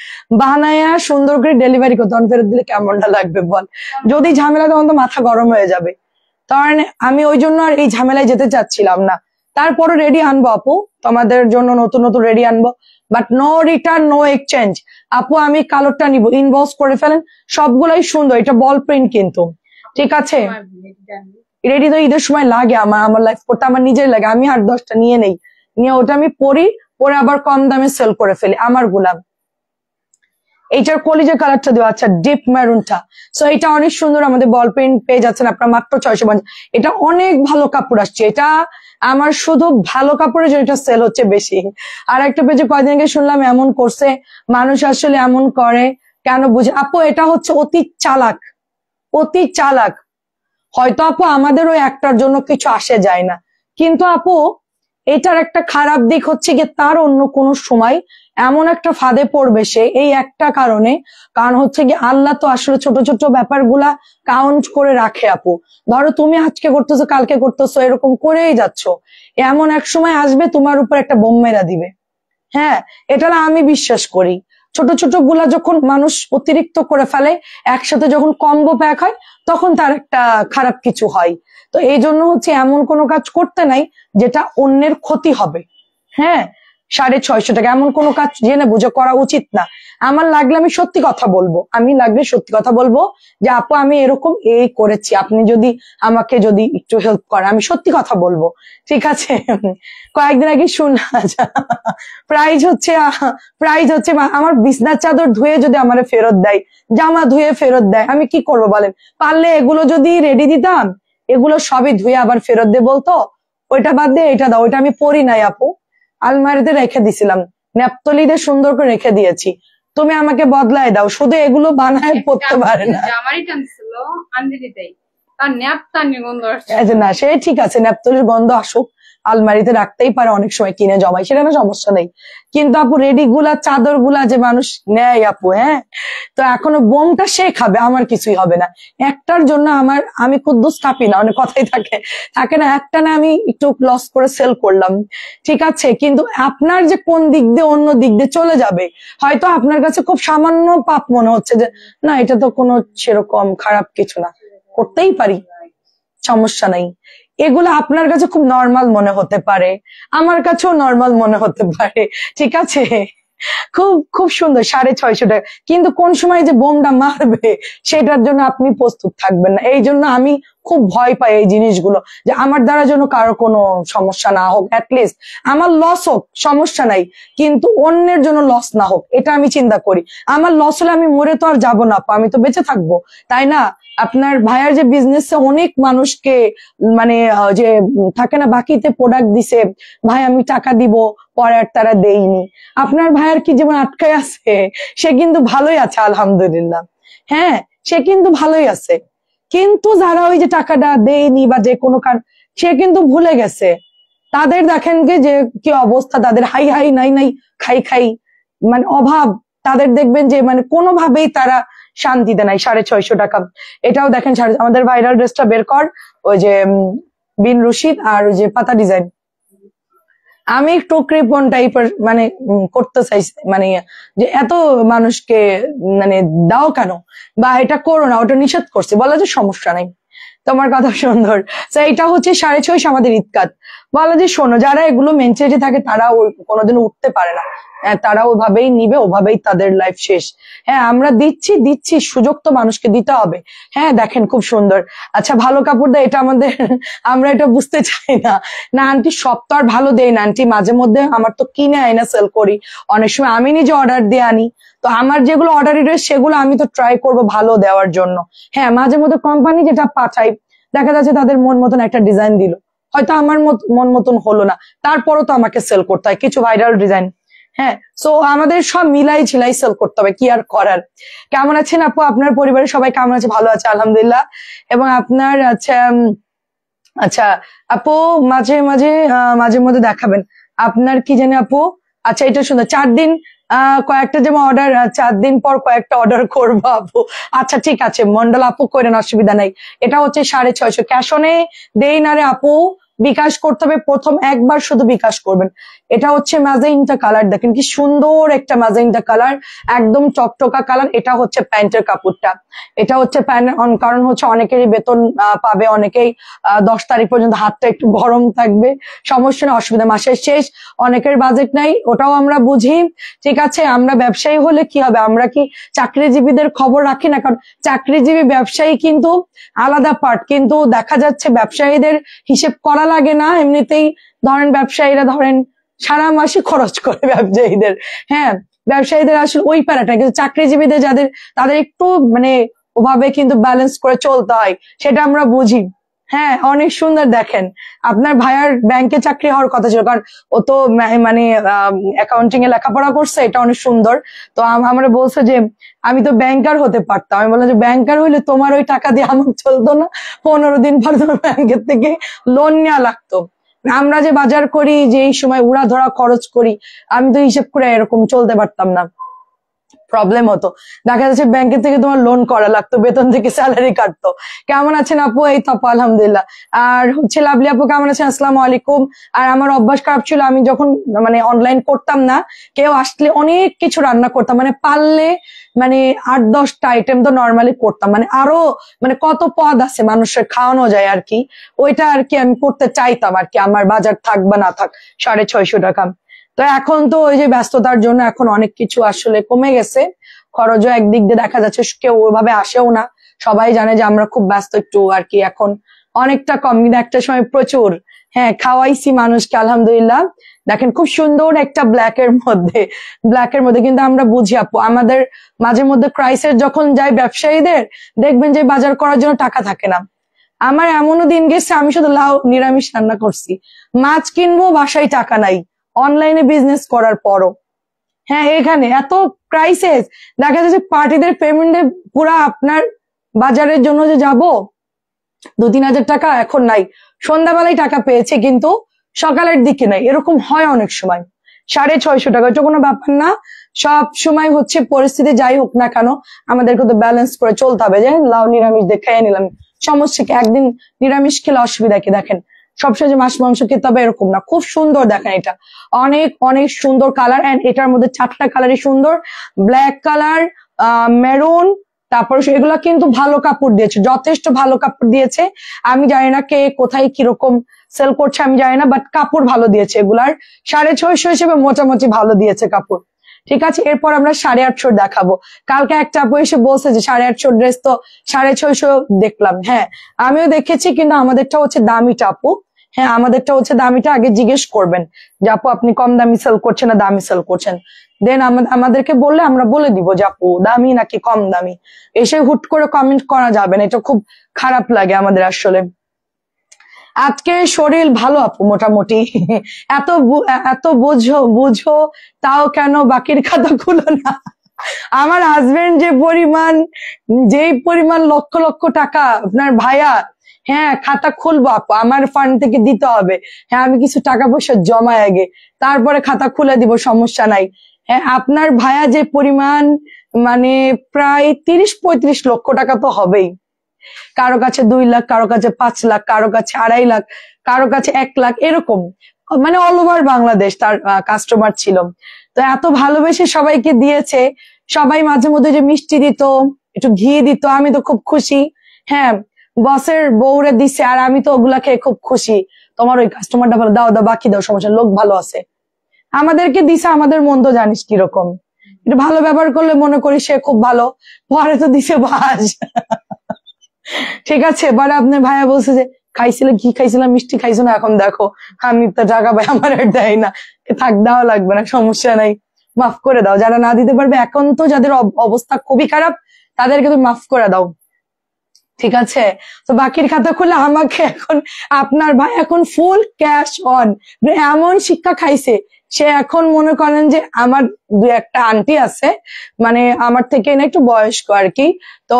S1: বানায়া সুন্দর করে ডেলিভারি করতে ফেরত দিলে কেমনটা লাগবে বল? যদি ঝামেলা তখন তো মাথা গরম হয়ে যাবে, কারণ আমি ওই জন্য আর এই ঝামেলায় যেতে চাচ্ছিলাম না। তারপরে রেডি আনবো আপু, তোমাদের জন্য নতুন নতুন রেডি আনবো, but no return no exchange. আপু আমি কালোরটা নিবো, ইনবক্স করে ফেলেন, সবগুলাই সুন্দর, এটা বল প্রিন্ট কিন্তু, ঠিক আছে? রেডি তো ঈদের সময় লাগে, আমার লাইফ করতে আমার নিজের লাগে, আমি আর 10টা নিয়ে নেই, নিয়ে ওটা আমি পরে আবার কম দামে সেল করে ফেলি আমার গুলাম। এইটার কলিজের কালারটা দেওয়া, আচ্ছা ডিপ মেরুনটা। সো এটা অনেক সুন্দর, আমাদের বল পেন পেয়ে যাচ্ছেন আপনার মাত্র 650। এটা অনেক ভালো কাপড় আসছে, এটা আমার শুধু ভালো কাপড়ের জন্য এটা সেল হচ্ছে বেশি। আর একটা পেজে কয়দিন আগে শুনলাম এমন করছে, মানুষ আসলে এমন করে কেন বুঝে আপু? এটা হচ্ছে অতি চালাক, অতি চালাক। হয়তো আপু আমাদেরও একটার জন্য কিছু আসে যায় না, কিন্তু আপু এটার একটা খারাপ দিক হচ্ছে গিয়ে তার অন্য কোনো সময় এমন একটা ফাঁদে পড়বে সে, এই একটা কারণে। কারণ হচ্ছে কি আল্লাহ তো আসলে ছোট ছোট ব্যাপারগুলা কাউন্ট করে রাখে আপু। ধরো তুমি আজকে করতেছো কালকে করতেছো এরকম করেই যাচ্ছ, এমন এক সময় আসবে তোমার উপর একটা বোম মেরা দিবে। হ্যাঁ, এটা না আমি বিশ্বাস করি। ছোট ছোট গুলা যখন মানুষ অতিরিক্ত করে ফেলে, একসাথে যখন কম্বো প্যাক হয় তখন তার একটা খারাপ কিছু হয়। তো এই জন্য হচ্ছে এমন কোনো কাজ করতে নাই যেটা অন্যের ক্ষতি হবে। হ্যাঁ, 650 টাকা এমন কোনো কাজ জেনে বুঝে করা উচিত না। আমার লাগলে আমি সত্যি কথা বলবো, আমি লাগলে সত্যি কথা বলবো যে আপু আমি এরকম এই করেছি, আপনি যদি আমাকে যদি একটু হেল্প করেন, আমি সত্যি কথা বলবো। ঠিক আছে? কয়েকদিন আগে শুনলাম প্রাইজ হচ্ছে আমার বিছনার চাদর ধুয়ে যদি আমারে ফেরত দেয়, জামা ধুয়ে ফেরত দেয়, আমি কি করবো বলেন? পারলে এগুলো যদি রেডি দিতাম, এগুলো সবই ধুয়ে আবার ফেরত দিয়ে বলতো ওইটা বাদ দিয়ে এটা দাও, ওইটা আমি পরি নাই আপু, আলমারিতে রেখে দিছিলাম, ন্যাপথলি দিয়ে সুন্দর করে রেখে দিয়েছি, তুমি আমাকে বদলায় দাও। শুধু এগুলো বানায় পড়তে পারে না।
S2: আমারই টানছিল আনদিদিতেই, আর ন্যাপতানি গন্ধ আসছে।
S1: না সে ঠিক আছে, ন্যাপথলির গন্ধ আসুক, আলমারিতে রাখতেই পারে, অনেক সময় কিনে জমাই, সেটা না সমস্যা নেই। কিন্তু আপু রেডি গুলা চাদর গুলা যে মানুষ নেয় আপু, হ্যাঁ, তো এখনো বোমটা সে খাবে, আমার কিছুই হবে না। একটার জন্য আমি কুদ্দুস কাঁপি না, অনেক কথাই থাকে থাকে না, একটা না আমি একটু লস করে সেল করলাম, ঠিক আছে, কিন্তু আপনার যে কোন দিক দিয়ে অন্য দিক দিয়ে চলে যাবে, হয়তো আপনার কাছে খুব সামান্য পাপ মনে হচ্ছে যে না এটা তো কোনো সেরকম খারাপ কিছু না, করতেই পারি, সমস্যা নাই। এগুলো আপনার কাছে খুব নর্মাল মনে হতে পারে, আমার কাছেও নর্মাল মনে হতে পারে, ঠিক আছে? খুব খুব সুন্দর 650 টাকা, কিন্তু কোন সময় যে বোমটা মারবে সেটার জন্য আপনি প্রস্তুত থাকবেন না। এই জন্য আমি খুব ভয় পাই এই জিনিসগুলো, যে আমার দ্বারা যেন কারো কোনো সমস্যা না হোক, অ্যাটলিস্ট আমার লস হোক সমস্যা নাই, কিন্তু অন্যের জন্য লস না হোক, এটা আমি চিন্তা করি। আমার লস হলে আমি মরে তো আর যাবো না, আমি তো বেঁচে থাকবো, তাই না? আপনার ভাইয়ার যে বিজনেসে অনেক মানুষকে মানে যে থাকে না বাকিতে প্রোডাক্ট দিছে, ভাই আমি টাকা দিব, পরে আর তারা দেয়নি। আপনার ভাইয়ার কি যেমন আটকায় আছে, সে কিন্তু ভালোই আছে আলহামদুলিল্লাহ। হ্যাঁ, সে কিন্তু ভালোই আছে, কিন্তু যারা ওই যে টাকাটা দেয়নি বা যে কোনো কারণ, সে কিন্তু ভুলে গেছে তাদের, দেখেন যে কি অবস্থা তাদের, হাই হাই নাই নাই খাই খাই, মানে অভাব, তাদের দেখবেন যে মানে কোনোভাবেই তারা শান্তিতে নাই। 650 টাকা, এটাও দেখেন আমাদের ভাইরাল ড্রেসটা বের কর, ওই যে বিন রশিদ আর ওই যে পাতা ডিজাইন, আমি একটু কৃপন টাইপের মানে করতে চাইছি, মানে যে এত মানুষকে মানে দাও কেন, বা এটা করো না, ওটা নিষেধ করছে, বলা যে সমস্যা নাই, তোমার কথা সুন্দর। তো এটা হচ্ছে 650 আমাদের ইতকাত। বলা যে শোনো, যারা এগুলো মেন্টালিটি থাকে তারা কোনোদিন উঠতে পারে না, তারা ওভাবেই নিবে, ওভাবেই তাদের লাইফ শেষ। হ্যাঁ, আমরা দিচ্ছি সুযোগ তো মানুষকে দিতে হবে। হ্যাঁ, দেখেন খুব সুন্দর। আচ্ছা, ভালো কাপড় দেয় এটা আমাদের আমরা এটা বুঝতে চাই না, না আন্টি সব তো আর ভালো দেয় না আন্টি, মাঝে মধ্যে আমার তো কিনে আইনা সেল করি, অনেক সময় আমি নিজে অর্ডার দিয়ে আনি, তো আমার যেগুলো অর্ডারি রয়েছে সেগুলো আমি তো ট্রাই করব ভালো দেওয়ার জন্য। হ্যাঁ, মাঝে মধ্যে কোম্পানি যেটা পাঠাই দেখা যাচ্ছে তাদের মন মতন একটা ডিজাইন দিল, হয়তো আমার মন মতন হলো না, তারপরও তো আমাকে সেল করতে হয় কিছু ভাইরাল ডিজাইন। হ্যাঁ, সো আমাদের সব মিলাই ঝিলাই সেল করতে হবে, কি আর করার। কেমন আছেন আপু? আপনার পরিবারের সবাই কেমন আছে? ভালো আছে আলহামদুলিল্লাহ। এবং আপনার আচ্ছা আচ্ছা আপু মাঝে মধ্যে দেখাবেন আপনার কি জানি আপু। আচ্ছা, এটা সুন্দর, 4 দিন কয়েকটা যেমন অর্ডার, 4 দিন পর কয়েকটা অর্ডার করবো আপু। আচ্ছা ঠিক আছে, মন্ডল আপু করেন, অসুবিধা নাই। এটা হচ্ছে 650, ক্যাশ অনে দেই না রে আপু, বিকাশ করতে হবে, প্রথম একবার শুধু বিকাশ করবেন। এটা হচ্ছে ম্যাজেন্টা কালার, দেখেন কি সুন্দর একটা ম্যাজেন্টা কালার, একদম চকচকা কালার। এটা হচ্ছে প্যান্টের কাপড়টা, এটা হচ্ছে প্যান্ট, কারণ হচ্ছে অনেকেরই বেতন পাবে, অনেকেই 10 তারিখ পর্যন্ত হাতটা একটু গরম থাকবে, সমস্যা না, অসুবিধা, মাসের শেষ, অনেকের বাজেট নাই, ওটাও আমরা বুঝি, ঠিক আছে। আমরা ব্যবসায়ী হলে কি হবে, আমরা কি চাকরিজীবীদের খবর রাখি না? কারণ চাকরিজীবী ব্যবসায়ী কিন্তু আলাদা পার্ট, কিন্তু দেখা যাচ্ছে ব্যবসায়ীদের হিসেব করা লাগে না এমনিতেই। ধরেন ব্যবসায়ীরা ধরেন সারা মাসে খরচ করে ব্যবসায়ীদের, হ্যাঁ, ব্যবসায়ীদের আসলে ওই প্যারাটা, কিন্তু চাকরিজীবীদের যাদের তাদের একটু মানে ওভাবে কিন্তু ব্যালেন্স করে চলতে হয়, সেটা আমরা বুঝি। হ্যাঁ, অনেক সুন্দর। দেখেন আপনার ভাইয়ার ব্যাংকে চাকরি হওয়ার কথা ছিল, কারণ ও তো মানে অ্যাকাউন্টিং এ লেখাপড়া করছে, এটা অনেক সুন্দর। তো আমরা বলছে যে আমি তো ব্যাংকার হতে পারতাম। আমি বললাম যে ব্যাংকার হইলে তোমার ওই টাকা দিয়ে আমার চলতো না, 15 দিন পর তোমার ব্যাংকের থেকে লোন নেওয়া লাগতো। আমরা যে বাজার করি, যে এই সময় উড়া ধরা খরচ করি, আমি তো হিসেব করে এরকম চলতে পারতাম না, প্রবলেম হতো। দেখা যাচ্ছে ব্যাংকের থেকে তোমার লোন করা লাগতো, বেতন থেকে স্যালারি কাটতো। কেমন আছেন আপু? এই তো আপু আলহামদুলিল্লাহ। আর হচ্ছে লাভলি আপু কেমন আছেন? আসসালামু আলাইকুম। আর আমার অভ্যাস খারাপ ছিল, আমি যখন মানে অনলাইন করতাম না, কেউ আসলে অনেক কিছু রান্না করতাম, মানে পারলে মানে 8-10টা আইটেম তো নর্মালি করতাম, মানে আরো মানে কত পদ আছে মানুষের খাওয়ানো যায় আর কি, ওইটা আর কি আমি করতে চাইতাম আর কি, আমার বাজার থাক বা না থাক 650 টাকা। তো এখন তো ওই যে ব্যস্ততার জন্য এখন অনেক কিছু আসলে কমে গেছে, খরচও একদিক দিয়ে দেখা যাচ্ছে কেউ ওইভাবে আসেও না, সবাই জানে যে আমরা খুব ব্যস্ত একটু আর কি, এখন অনেকটা কম, কিন্তু একটা সময় প্রচুর। হ্যাঁ, খাওয়াইছি মানুষকে আলহামদুলিল্লাহ। দেখেন খুব সুন্দর একটা ব্ল্যাকের মধ্যে কিন্তু আমরা বুঝি আপু, আমাদের মাঝে মধ্যে ক্রাইসিস যখন যায় ব্যবসায়ীদের, দেখবেন যে বাজার করার জন্য টাকা থাকে না। আমার এমনও দিন গেছে আমি শুধু লাউ নিরামিষ রান্না করছি, মাছ কিনবো বাসায় টাকা নাই, অনলাইনে বিজনেস করার পরও। হ্যাঁ, এখানে এত ক্রাইসিস, দেখা যাচ্ছে পার্টিদের পেমেন্টে পুরা আপনার বাজারের জন্য যে যাব 2-3 হাজার টাকা এখন নাই, সন্ধ্যাবেলায় টাকা পেয়েছে কিন্তু সকালের দিকে নাই, এরকম হয় অনেক সময়। 650 টাকা, এটা কোনো ব্যাপার না। সব সময় হচ্ছে পরিস্থিতি যাই হোক না কেন, আমাদেরকে তো ব্যালেন্স করে চলতে হবে। যে লাউ নিরামিষ দেখে নিলাম, সমস্যা কি? একদিন নিরামিষ খেলে অসুবিধা কি? দেখেন সবসময় যে মাছ মাংস খেতে হবে এরকম না। খুব সুন্দর, দেখেন এটা অনেক অনেক সুন্দর কালার, এন্ড এটার মধ্যে 4টা কালারই সুন্দর, ব্ল্যাক কালার, মেরুন, তারপর এগুলা কিন্তু ভালো কাপড় দিয়েছে, যথেষ্ট ভালো কাপড় দিয়েছে। আমি জানি না কে কোথায় কিরকম সেল করছে, আমি জানি না, বাট কাপড় ভালো দিয়েছে এগুলার। 650 হিসেবে মোটামুটি ভালো দিয়েছে কাপড়। ঠিক আছে, এরপর আমরা 850 দেখাবো। কালকে একটা আপু এসে বলছে যে 850 ড্রেস তো 650 দেখলাম। হ্যাঁ, আমিও দেখেছি, কিন্তু আমাদেরটা হচ্ছে দামিটা আপু। হ্যাঁ, আমাদেরটা হচ্ছে দামিটা, আগে জিজ্ঞেস করবেন যে আপু আপনি কম দামি সেল করছেন না দামি সেল করছেন, দেন আমাদেরকে বললে আমরা বলে দিব যে আপু দামি নাকি কম দামি। এসে হুট করে কমেন্ট করা যাবে না, এটা খুব খারাপ লাগে আমাদের আসলে। আজকে শরীর ভালো আপু মোটামুটি। এত বুঝো বুঝো, তাও কেন বাকির খাতা খুলো না? আমার হাজবেন্ড যেই পরিমাণ লক্ষ লক্ষ টাকা আপনার ভাইয়া, হ্যাঁ খাতা খুলবো আপু, আমার ফান্ড থেকে দিতে হবে। হ্যাঁ, আমি কিছু টাকা পয়সা জমাই আগে, তারপরে খাতা খুলে দিব, সমস্যা নাই। হ্যাঁ, আপনার ভাইয়া যে পরিমাণ মানে প্রায় 30-35 লক্ষ টাকা তো হবেই, কারো কাছে 2 লাখ, কারো কাছে 5 লাখ, কারো কাছে 2.5 লাখ, কারো কাছে 1 লাখ, এরকম মানে অল ওভার বাংলাদেশ তার কাস্টমার ছিল। তো এত ভালোবেসে সবাইকে দিয়েছে, সবাই মাঝে মধ্যে যে মিষ্টি দিত, একটু ঘি দিত, আমি তো খুব খুশি। হ্যাঁ, বসের বউরে দিছে, আর আমি তো ওগুলা খেয়ে খুব খুশি। তোমার ওই কাস্টমারটা ভালো, দাও দাও বাকি দাও, সমস্যা, লোক ভালো আছে। আমাদেরকে দিছে, আমাদের মন তো জানিস কিরকম, একটু ভালো ব্যবহার করলে মনে করি সে খুব ভালো, পরে তো দিছে বাস। ঠিক আছে, এবারে আপনার ভাইয়া বলছে যে খাইছিলে ঘি, খাইছিলাম মিষ্টি, খাইছো না, এখন দেখো আমি তো টাকা পাই, আমার আর দেয় না। থাক, দেওয়া লাগবে না, সমস্যা নাই, মাফ করে দাও। যারা না দিতে পারবে, এখন তো যাদের অবস্থা খুবই খারাপ, তাদেরকে তুমি মাফ করে দাও। ঠিক আছে, তো বাকির খাতা খুলে আমাকে এখন আপনার ভাই এখন ফুল ক্যাশ অন, এমন শিক্ষা খাইছে সে। এখন মনে করেন যে আমার 2-1টা আন্টি আছে, মানে আমার থেকে না একটু বয়স্ক আর কি, তো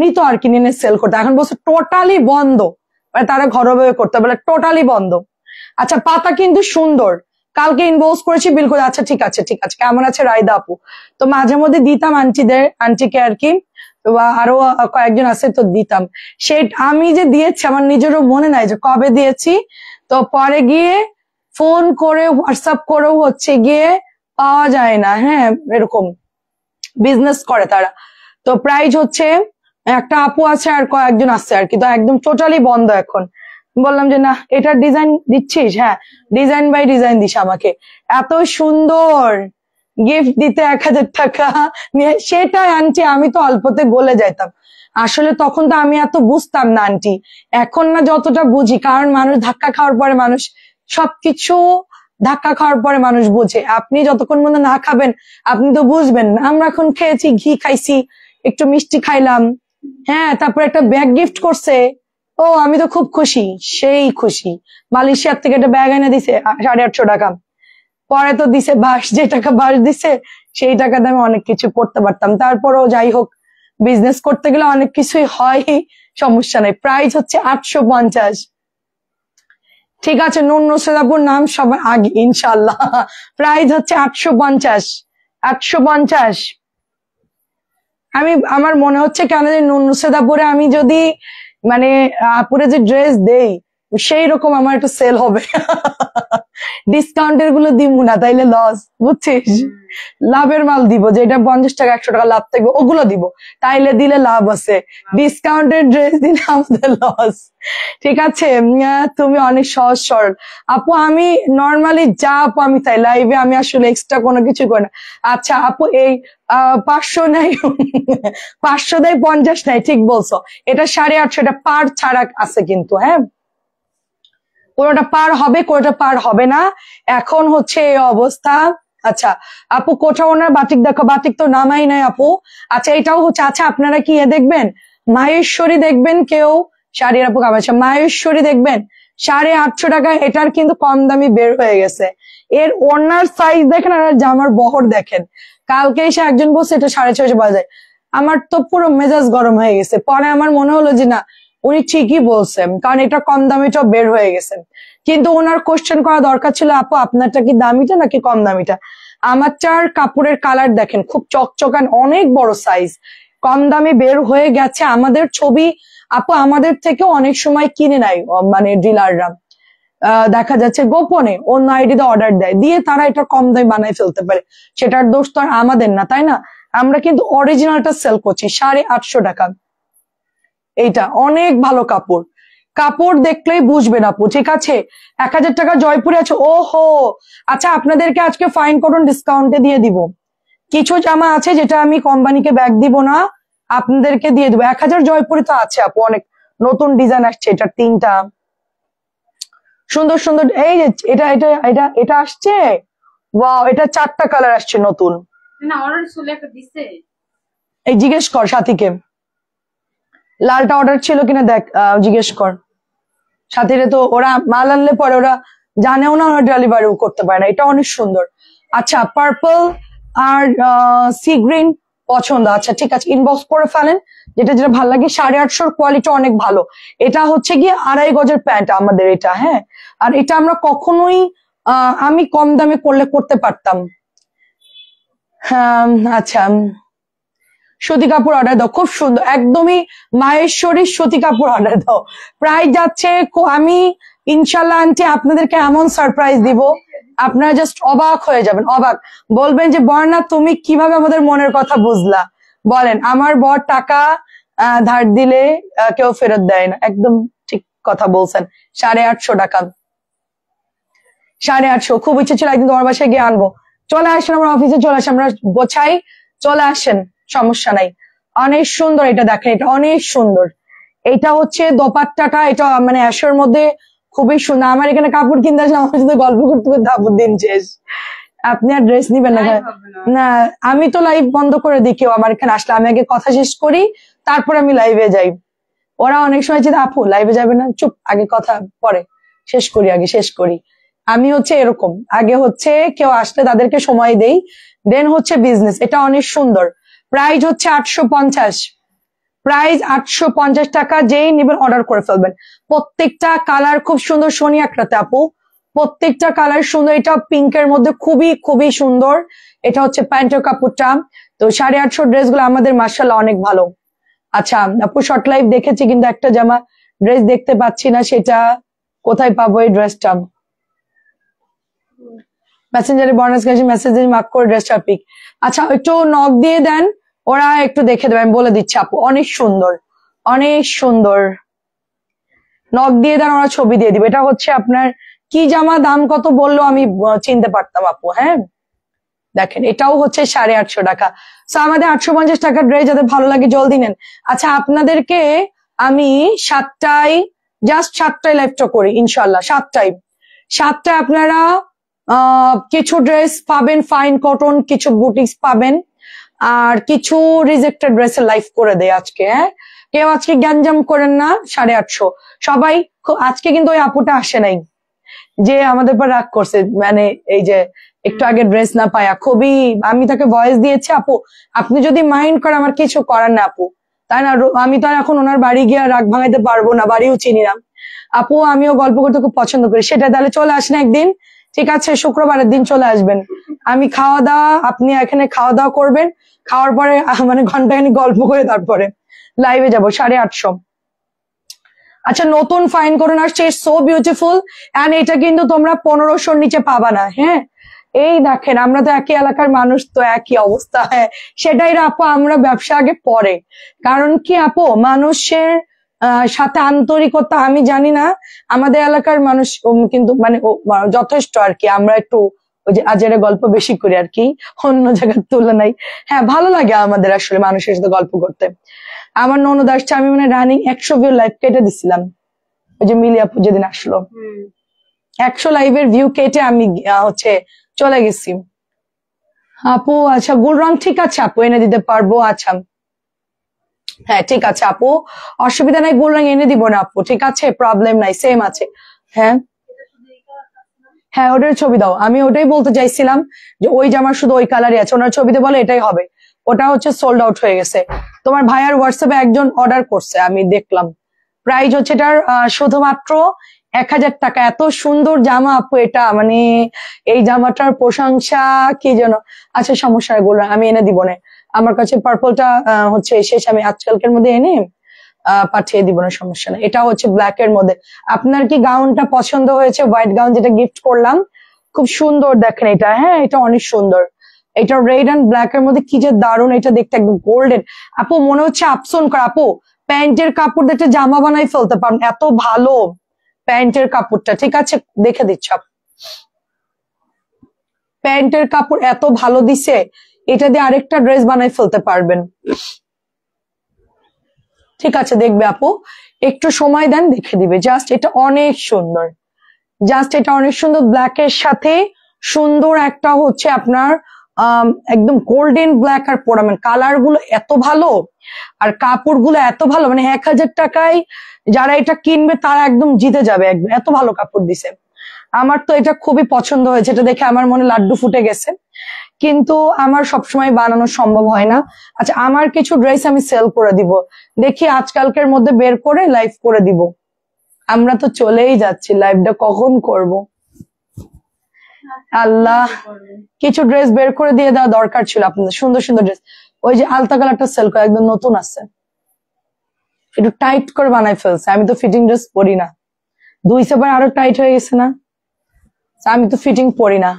S1: নিত আর কি, নিয়ে সেল করতে, এখন বলছে টোটালি বন্ধ, মানে তারা ঘরোয়া করতে বলে টোটালি বন্ধ। আচ্ছা, পাতা কিন্তু সুন্দর, কালকে ইনভয়েস করেছি, বিল করে। আচ্ছা ঠিক আছে ঠিক আছে। কেমন আছে রায়দা আপু? তো মাঝে মধ্যে দিতাম আন্টিকে আর কি, বা আরো কয়েকজন আছে তো দিতাম। সে আমি যে দিয়েছি আমার নিজেরও মনে নাই যে কবে দিয়েছি, তো পরে গিয়ে ফোন করে হোয়াটসঅ্যাপ করেও হচ্ছে গিয়ে পাওয়া যায় না। হ্যাঁ, এরকম বিজনেস করে তারা। তো প্রাইস হচ্ছে, একটা আপু আছে আর কয়েকজন আছে আর কি, তো একদম টোটালি বন্ধ এখন। বললাম যে না, এটার ডিজাইন দিচ্ছিস? হ্যাঁ, ডিজাইন বাই ডিজাইন দিস আমাকে। এত সুন্দর গিফট দিতে 1000 টাকা নিয়ে, সেটাই আন্টি আমি তো অল্পতে গলে যাইতাম। আসলে তখন তো আমি এত বুঝতাম না আন্টি, এখন না যতটা বুঝি, কারণ মানুষ ধাক্কা খাওয়ার পরে মানুষ সবকিছু ধাক্কা খাওয়ার পরে মানুষ বুঝে। আপনি যতক্ষণ পর্যন্ত না খাবেন আপনি তো বুঝবেন না। আমরা এখন খেয়েছি, ঘি খাইছি, একটু মিষ্টি খাইলাম, হ্যাঁ, তারপর একটা ব্যাগ গিফট করছে, ও আমি তো খুব খুশি, সেই খুশি। মালয়েশিয়ার থেকে একটা ব্যাগ এনে দিছে 850 টাকা। পরে তো দিছে বাস, যে টাকা বাস দিছে সেই টাকাতে আমি অনেক কিছু করতে পারতাম। তারপরও যাই হোক, বিজনেস করতে গেলে অনেক কিছুই হয়, সমস্যা নাই। প্রাইস হচ্ছে 850। ঠিক আছে, নুন নুসরাত নাম সবার আগে ইনশাল্লাহ। প্রাইস হচ্ছে 850। 850। আমার মনে হচ্ছে কেন যে নুন নুসরাত আমি যদি মানে আপুরে যে ড্রেস দেই সেই রকম আমার একটু সেল হবে। ডিসকাউন্টের গুলো দিব না, তাইলে লস, বুঝছিস? লাভের মাল দিব, যেটা 50 টাকা 100 টাকা লাভ থাকবে ওগুলো দিব, তাইলে দিলে লাভ আছে। ডিসকাউন্টের ড্রেস দিলে আমাদের লস। ঠিক আছে, তুমি অনেক সহজ সরল আপু। আমি নর্মালি যা আপু আমি তাই লাইভে, আমি আসলে এক্সট্রা কোনো কিছু করি না। আচ্ছা আপু, এই 500 নাই, 500 দেয় 50 নাই, ঠিক বলছো। এটা 850, এটা পার ছাড়া আছে কিন্তু, হ্যাঁ, কোনোটা পার হবে কোনোটা পার হবে না, এখন হচ্ছে এই অবস্থা। আচ্ছা আপু, কোঠা ওনার বাটিক দেখো, বাটিক তো নামাই নাই আপু। আচ্ছা এটাও হচ্ছে, আচ্ছা আপনারা কি দেখবেন মাহেশ্বরী দেখবেন কেউ? শাড়ির আপু কামাচ্ছে মাহেশ্বরী দেখবেন 850 টাকা। এটার কিন্তু কম দামি বের হয়ে গেছে। এর ওনার সাইজ দেখেন আর জামার বহর দেখেন। কালকে এসে একজন বলছে এটা 650 বাজায়। আমার তো পুরো মেজাজ গরম হয়ে গেছে। পরে আমার মনে হলো যে না, উনি ঠিকই বলছেন, কারণ এটা কম দামিটা বের হয়ে গেছে। কিন্তু ওনার কোশ্চেন করা দরকার ছিল, আপু আপনারটা কি দামিটা নাকি কম দামিটা? আমারটার কাপড়ের কালার দেখেন, খুব চকচকান, অনেক বড় সাইজ, কম দামি বের হয়ে গেছে। আমাদের ছবি আপু আমাদের থেকে অনেক সময় কিনে নাই, মানে ডিলাররা দেখা যাচ্ছে গোপনে অন্য আইডিতে অর্ডার দেয়, দিয়ে তারা এটা কম দামে বানায় ফেলতে পারে। সেটার দোষ তো আর আমাদের না, তাই না? আমরা কিন্তু অরিজিনালটা সেল করছি 850 টাকা। এইটা অনেক ভালো কাপড়, কাপড় দেখলেই বুঝবেন আপু। ঠিক আছে, 1000 টাকা জয়পুরে আছে। ওহো আচ্ছা, আপনাদেরকে আজকে ফাইন করুন, ডিসকাউন্টে দিয়ে দিব। কিছু জামা আছে যেটা আমি কোম্পানিকে ব্যাগ দিব না, আপনাদেরকে দিয়ে দেবো। 1000 জয়পুরে তো আছে আপু, অনেক নতুন ডিজাইন আসছে। এটা 3টা সুন্দর সুন্দর, এই যে এটা এটা এটা এটা আসছে, ওয়াও, এটা 4টা কালার আসছে নতুন।
S2: না অর্ডার চলে একটা দিছে,
S1: এই জিজ্ঞেস কর সাথীকে, লালটা অর্ডার ছিল কিনা দেখ, জিজ্ঞেস কর সাথীরে। তো ওরা মাল আনলে পরে ওরা জানেও না, ওরা ডেলিভারিও করতে পারে না। এটা অনেক সুন্দর। আচ্ছা পার্পল আর সি গ্রিন পছন্দ, আচ্ছা ঠিক আছে, ইনবক্স করে ফেলেন যেটা যেটা ভালো লাগে। 850 কোয়ালিটি অনেক ভালো। এটা হচ্ছে গিয়ে 2.5 গজের প্যান্ট আমাদের এটা, হ্যাঁ। আর এটা আমরা কখনোই আমি কম দামে করলে করতে পারতাম। হ্যাঁ আচ্ছা, সুতি কাপড় অর্ডার দাও, খুব সুন্দর, একদমই মাহেশ্বরীর সুতি কাপড় অর্ডার দাও। প্রাইস যাচ্ছে, আমি ইনশাল্লাহ আন্টি আপনাদেরকে এমন সারপ্রাইজ দিব, আপনারা জাস্ট অবাক হয়ে যাবেন, অবাক। বলবেন যে বর্ণা তুমি কিভাবে আমাদের মনের কথা বুঝলা? বলেন, আমার বর টাকা ধার দিলে কেউ ফেরত দেয় না, একদম ঠিক কথা বলছেন। 850 টাকা, 850। খুব ইচ্ছে ছিল একদিন তোমার বাসায় গিয়ে আনবো। চলে আসেন আমার অফিসে, চলে আসেন, আমরা গোছাই, চলে আসেন, সমস্যা নাই। অনেক সুন্দর, এটা দেখেন, এটা অনেক সুন্দর। এটা হচ্ছে দোপাট্টাটা, এটা মানে অ্যাশের মধ্যে খুবই সুন্দর। আমার এখানে কাপড় কিনতে আসলে আমার সাথে গল্প করতে করতে আপুর দিন শেষ। আপনি আর ড্রেস নিবেন না? না, আমি তো লাইভ বন্ধ করে দিই, কেউ আমার এখানে আসলে আমি আগে কথা শেষ করি, তারপর আমি লাইভে যাই। ওরা অনেক সময় যে আপু লাইভে যাবে না, চুপ, আগে কথা পরে শেষ করি, আগে শেষ করি। আমি হচ্ছে এরকম, আগে হচ্ছে কেউ আসলে তাদেরকে সময় দেই, দেন হচ্ছে বিজনেস। এটা অনেক সুন্দর, প্রাইস হচ্ছে 850। প্রাইস 850 টাকা, যেই নেবেন অর্ডার করে ফেলবেন। প্রত্যেকটা কালার খুব সুন্দর, সোনি একটাতে আপু, প্রত্যেকটা কালার সুন্দর। এটা পিঙ্কের মধ্যে খুবই খুবই সুন্দর। এটা হচ্ছে প্যান্টের কাপড়টা। তো 850 ড্রেস গুলো আমাদের মাশাআল্লাহ অনেক ভালো। আচ্ছা আপু, শর্ট লাইভ দেখেছি কিন্তু একটা জামা ড্রেস দেখতে পাচ্ছি না, সেটা কোথায় পাবো এই ড্রেসটা? মেসেঞ্জারে বর্ণাস কাছে মেসেজ দিয়ে মার্ক করে ড্রেসটা পিক। আচ্ছা একটু নক দিয়ে দেন, ওরা একটু দেখে দেবে, আমি বলে দিচ্ছি আপু, অনেক সুন্দর, অনেক সুন্দর। নক দিয়ে দেন, ওরা ছবি দিয়ে দিবে। এটা হচ্ছে আপনার কি জামা, দাম কত বললো আমি চিনতে পারতাম আপু, হ্যাঁ। দেখেন এটাও হচ্ছে 850 টাকা। তো আমাদের 850 টাকার ড্রেস যাদের ভালো লাগে জলদি নেন। আচ্ছা আপনাদেরকে আমি 7টায়, জাস্ট 7টায় লাইভটা করি ইনশাল্লাহ, 7টায় আপনারা কিছু ড্রেস পাবেন ফাইন কটন, কিছু বুটিক্স পাবেন, আর কিছু রিজেক্টেড ড্রেসের লাইফ করে দেয় আজকে। হ্যাঁ, কেউ আজকে গ্যাঞ্জাম করেন না। 850 সবাই। আজকে কিন্তু ওই আপুটা আসে নাই যে আমাদের পর রাগ করছে, মানে এই যে একটু আগে ড্রেস না পায়া। খুবই, আমি তাকে ভয়েস দিয়েছি, আপু আপনি যদি মাইন্ড করেন আমার কিছু করার না আপু, তাই না? আমি তো আর এখন ওনার বাড়ি গিয়ে রাগ ভাঙাইতে পারবো না, বাড়িও চিনি না। আপু আমিও গল্প করতে খুব পছন্দ করি। সেটা তাহলে চলে আসেন একদিন, ঠিক আছে? শুক্রবারের দিন চলে আসবেন। আমি খাওয়া দাওয়া, আপনি এখানে খাওয়া দাওয়া করবেন, খাওয়ার পরে মানে ঘন্টাখানি গল্প করে তারপরে লাইভে যাবো 850। আচ্ছা, নতুন ফাইন করুন আসছে, সো বিউটিফুল। এন্ড এটা কিন্তু তোমরা 1500-র নিচে পাবা না। হ্যাঁ, এই দেখেন আমরা তো একই এলাকার মানুষ, তো একই অবস্থা। হ্যাঁ, সেটাই রে আপু, আমরা ব্যবসা আগে পরে। কারণ কি আপু, মানুষের সাথে আন্তরিকতা, আমি জানি না আমাদের এলাকার মানুষ কিন্তু মানে যথেষ্ট আর কি। আমরা একটু ওই যে আজের গল্প বেশি করি আর কি, অন্য জায়গার তুলনায়। হ্যাঁ, ভালো লাগে আমাদের আসলে মানুষের সাথে গল্প করতে। আমার ননদ আসছে, আমি মানে রানিং 100 ভিউ লাইভ কেটে দিছিলাম ওই যে মিলি আপু যেদিন আসলো। 100 লাইভের ভিউ কেটে আমি হচ্ছে চলে গেছি। আপু আচ্ছা, গুল রং ঠিক আছে আপু, এনে দিতে পারবো। আচ্ছা হ্যাঁ ঠিক আছে আপু, অসুবিধা নাই, গুল রং এনে দিব না আপু, ঠিক আছে, প্রবলেম নাই, সেম আছে। হ্যাঁ হ্যাঁ, ওটার ছবি দাও। আমি ওটাই বলতে চাইছিলাম যে ওই জামার শুধু ওই কালারই আছে, ওনার ছবিতে বলে এটাই হবে। ওটা হচ্ছে সোল্ড আউট হয়ে গেছে। তোমার ভাইয়ার হোয়াটসঅ্যাপে একজন অর্ডার করছে, আমি দেখলাম। প্রাইস হচ্ছে এটার শুধুমাত্র 1000 টাকা। এত সুন্দর জামা আপু এটা, মানে এই জামাটার প্রশংসা কি যেন। আচ্ছা সমস্যা গুলো আমি এনে দিব না, আমার কাছে পার্পলটা হচ্ছে শেষ, আমি আজকালকের মধ্যে এনে পাঠিয়ে দিব না, সমস্যা না। এটা হচ্ছে ব্ল্যাক এর মধ্যে। আপনার কি গাউনটা পছন্দ হয়েছে? হোয়াইট গাউন যেটা গিফট করলাম, খুব সুন্দর দেখেন এটা। হ্যাঁ, এটা অনেক সুন্দর। এটা রেড এন্ড ব্ল্যাক এর মধ্যে কি যে দারুণ, এটা দেখতে একদম গোল্ডেন। আপু মনে হচ্ছে আপসন করা। আপু প্যান্টের কাপড় দেখতে জামা বানাই ফেলতে পারেন, এত ভালো প্যান্টের কাপড়টা, ঠিক আছে? দেখে দিচ্ছ, প্যান্টের কাপড় এত ভালো দিছে, এটা দিয়ে আরেকটা ড্রেস বানাই ফেলতে পারবেন। ঠিক আছে, দেখবে আপু, একটু সময় দেন, দেখে দিবে। জাস্ট এটা অনেক সুন্দর, জাস্ট এটা অনেক সুন্দর। ব্ল্যাক এর সাথে সুন্দর একটা হচ্ছে আপনার একদম গোল্ডেন ব্ল্যাক আর পোড়ামেন কালার গুলো এত ভালো, আর কাপড় গুলো এত ভালো, মানে 1000 টাকায় যারা এটা কিনবে তারা একদম জিতে যাবে, একদম এত ভালো কাপড় দিছে। আমার তো এটা খুবই পছন্দ হয়েছে, এটা দেখে আমার মনে লাড্ডু ফুটে গেছে। কিন্তু আমার সবসময় বানানো সম্ভব হয় না। আচ্ছা, আমার কিছু ড্রেস আমি সেল করে দিব, দেখি আজকালকের মধ্যে বের করে লাইভ করে দিব। আমরা তো চলেই যাচ্ছি, লাইভটা কখন করব? আল্লাহ, কিছু ড্রেস বের করে দিয়ে দেওয়া দরকার ছিল আপনাদের, সুন্দর সুন্দর ড্রেস। ওই যে আলতা কালারটা সেল করে, একদম নতুন আছে, একটু টাইট করে বানাই ফেলছে। আমি তো ফিটিং ড্রেস পরি না, 2 সেবার আরো টাইট হয়ে গেছে না, আমি তো ফিটিং পরি না।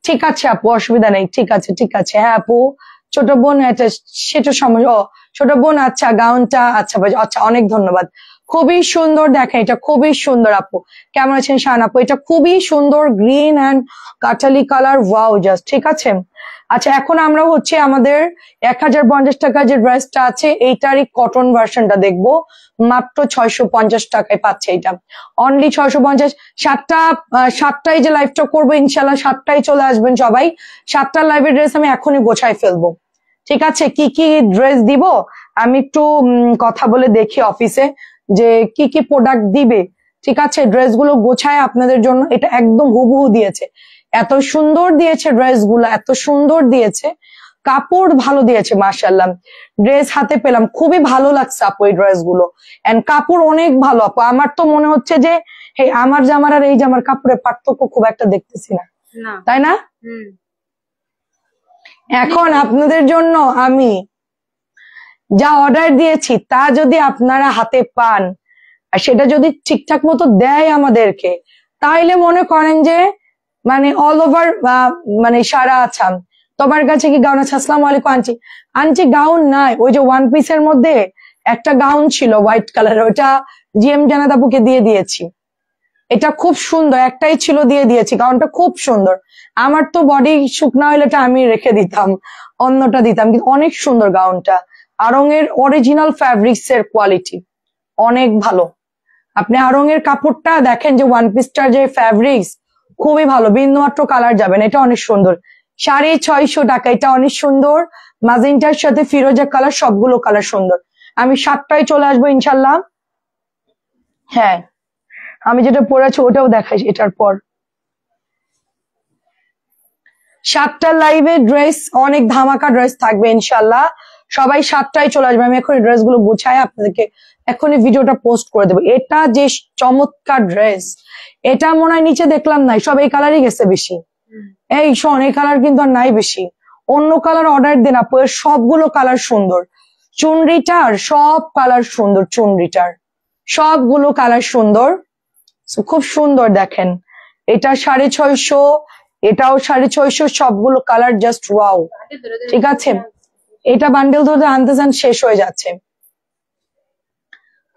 S1: ঠিক আছে আপু, অসুবিধা নেই, ঠিক আছে ঠিক আছে। হ্যাঁ আপু, ছোট বোন এটা সেটা সমস্যা। ও ছোট বোন, আচ্ছা গাউনটা, আচ্ছা আচ্ছা, অনেক ধন্যবাদ। খুবই সুন্দর দেখেন, এটা খুবই সুন্দর। আপু কেমন আছেন শান আপু? এটা খুবই সুন্দর, গ্রিন অ্যান্ড কাঠালি কালার, ওয়াও জাস্ট, ঠিক আছে। আচ্ছা, এখন আমরা হচ্ছে আমাদের 1050 টাকা যে ড্রেসটা আছে এইটারই কটন ভার্সনটা দেখবো। মাত্র 650 টাকায় পাচ্ছে এটা, অনলি 650। 7টায় যে লাইভটা করবো ইনশাল্লাহ 7টায় চলে আসবেন সবাই। 7টার লাইভের ড্রেস আমি এখনই গোছায় ফেলবো, ঠিক আছে? কি কি ড্রেস দিব আমি একটু কথা বলে দেখি অফিসে যে কি কি প্রোডাক্ট দিবে, ঠিক আছে? ড্রেসগুলো গোছায় আপনাদের জন্য। এটা একদম হুবহু দিয়েছে, এত সুন্দর দিয়েছে ড্রেসগুলো, এত সুন্দর দিয়েছে, কাপড় ভালো দিয়েছে মাশাআল্লাহ। ড্রেস হাতে পেলাম, খুবই ভালো লাগছে আপু এই ড্রেসগুলো, এন্ড কাপড় অনেক ভালো আপু। আমার তো মনে হচ্ছে যে আমার জামার আর এই জামার কাপড়ের পার্থক্য খুব একটা দেখতেছি না, তাই না? এখন আপনাদের জন্য আমি যা অর্ডার দিয়েছি তা যদি আপনারা হাতে পান, আর সেটা যদি ঠিকঠাক মতো দেয় আমাদেরকে, তাইলে মনে করেন যে মানে অল ওভার মানে সারা আছাম। তোমার কাছে কি গাউন আছে? আসসালামু আলাইকুম আনছি। আনছি গাউন নাই, ওই যে ওয়ান পিসের মধ্যে একটা গাউন ছিল হোয়াইট কালার, ওটা জিএম জানাত আপুকে দিয়ে দিয়েছি। এটা খুব সুন্দর, একটাই ছিল, দিয়ে দিয়েছি। গাউনটা খুব সুন্দর। আমার তো বডি শুকনা হইলে এটা আমি রেখে দিতাম, অন্যটা দিতাম, কিন্তু অনেক সুন্দর গাউনটা। আড়ং-এর অরিজিনাল ফ্যাব্রিক্স এর কোয়ালিটি অনেক ভালো। আপনি আড়ং-এর কাপড়টা দেখেন, যে ওয়ান পিসটার যে ফ্যাব্রিক্স খুবই ভালো, বিন্দুমাত্র কালার যাবে না, এটা অনেক সুন্দর। 650 টাকা, এটা অনেক সুন্দর, ম্যাজেন্টার সাথে ফিরোজা কালার, সবগুলো কালার সুন্দর। আমি 7টায় চলে আসবো ইনশাল্লাহ। হ্যাঁ, আমি যেটা পরেছি ওটাও দেখাই এটার পর। 7টার লাইভে ড্রেস, অনেক ধামাকা ড্রেস থাকবে ইনশাল্লাহ। সবাই 7টায় চলে আসবে। আমি এখন ড্রেস গুলো গুছাই আপনাদেরকে এখনই ভিডিওটা পোস্ট করে দেবো। এটা যে চমৎকার ড্রেস, এটা মনে হয় নিচে দেখলাম নাই, সব এই কালারই গেছে বেশি। এই শোন, এই কালার কিন্তু আর নাই বেশি, অন্য কালার অর্ডার দিন আপু, এর সবগুলো কালার সুন্দর। চুনরিটার সব কালার সুন্দর, চুনরিটার সবগুলো কালার সুন্দর, খুব সুন্দর। দেখেন এটা 650, এটাও 650, সবগুলো কালার জাস্ট ওয়াও। ঠিক আছে, এটা বান্ডেল ধরে আনতে চান শেষ হয়ে যাচ্ছে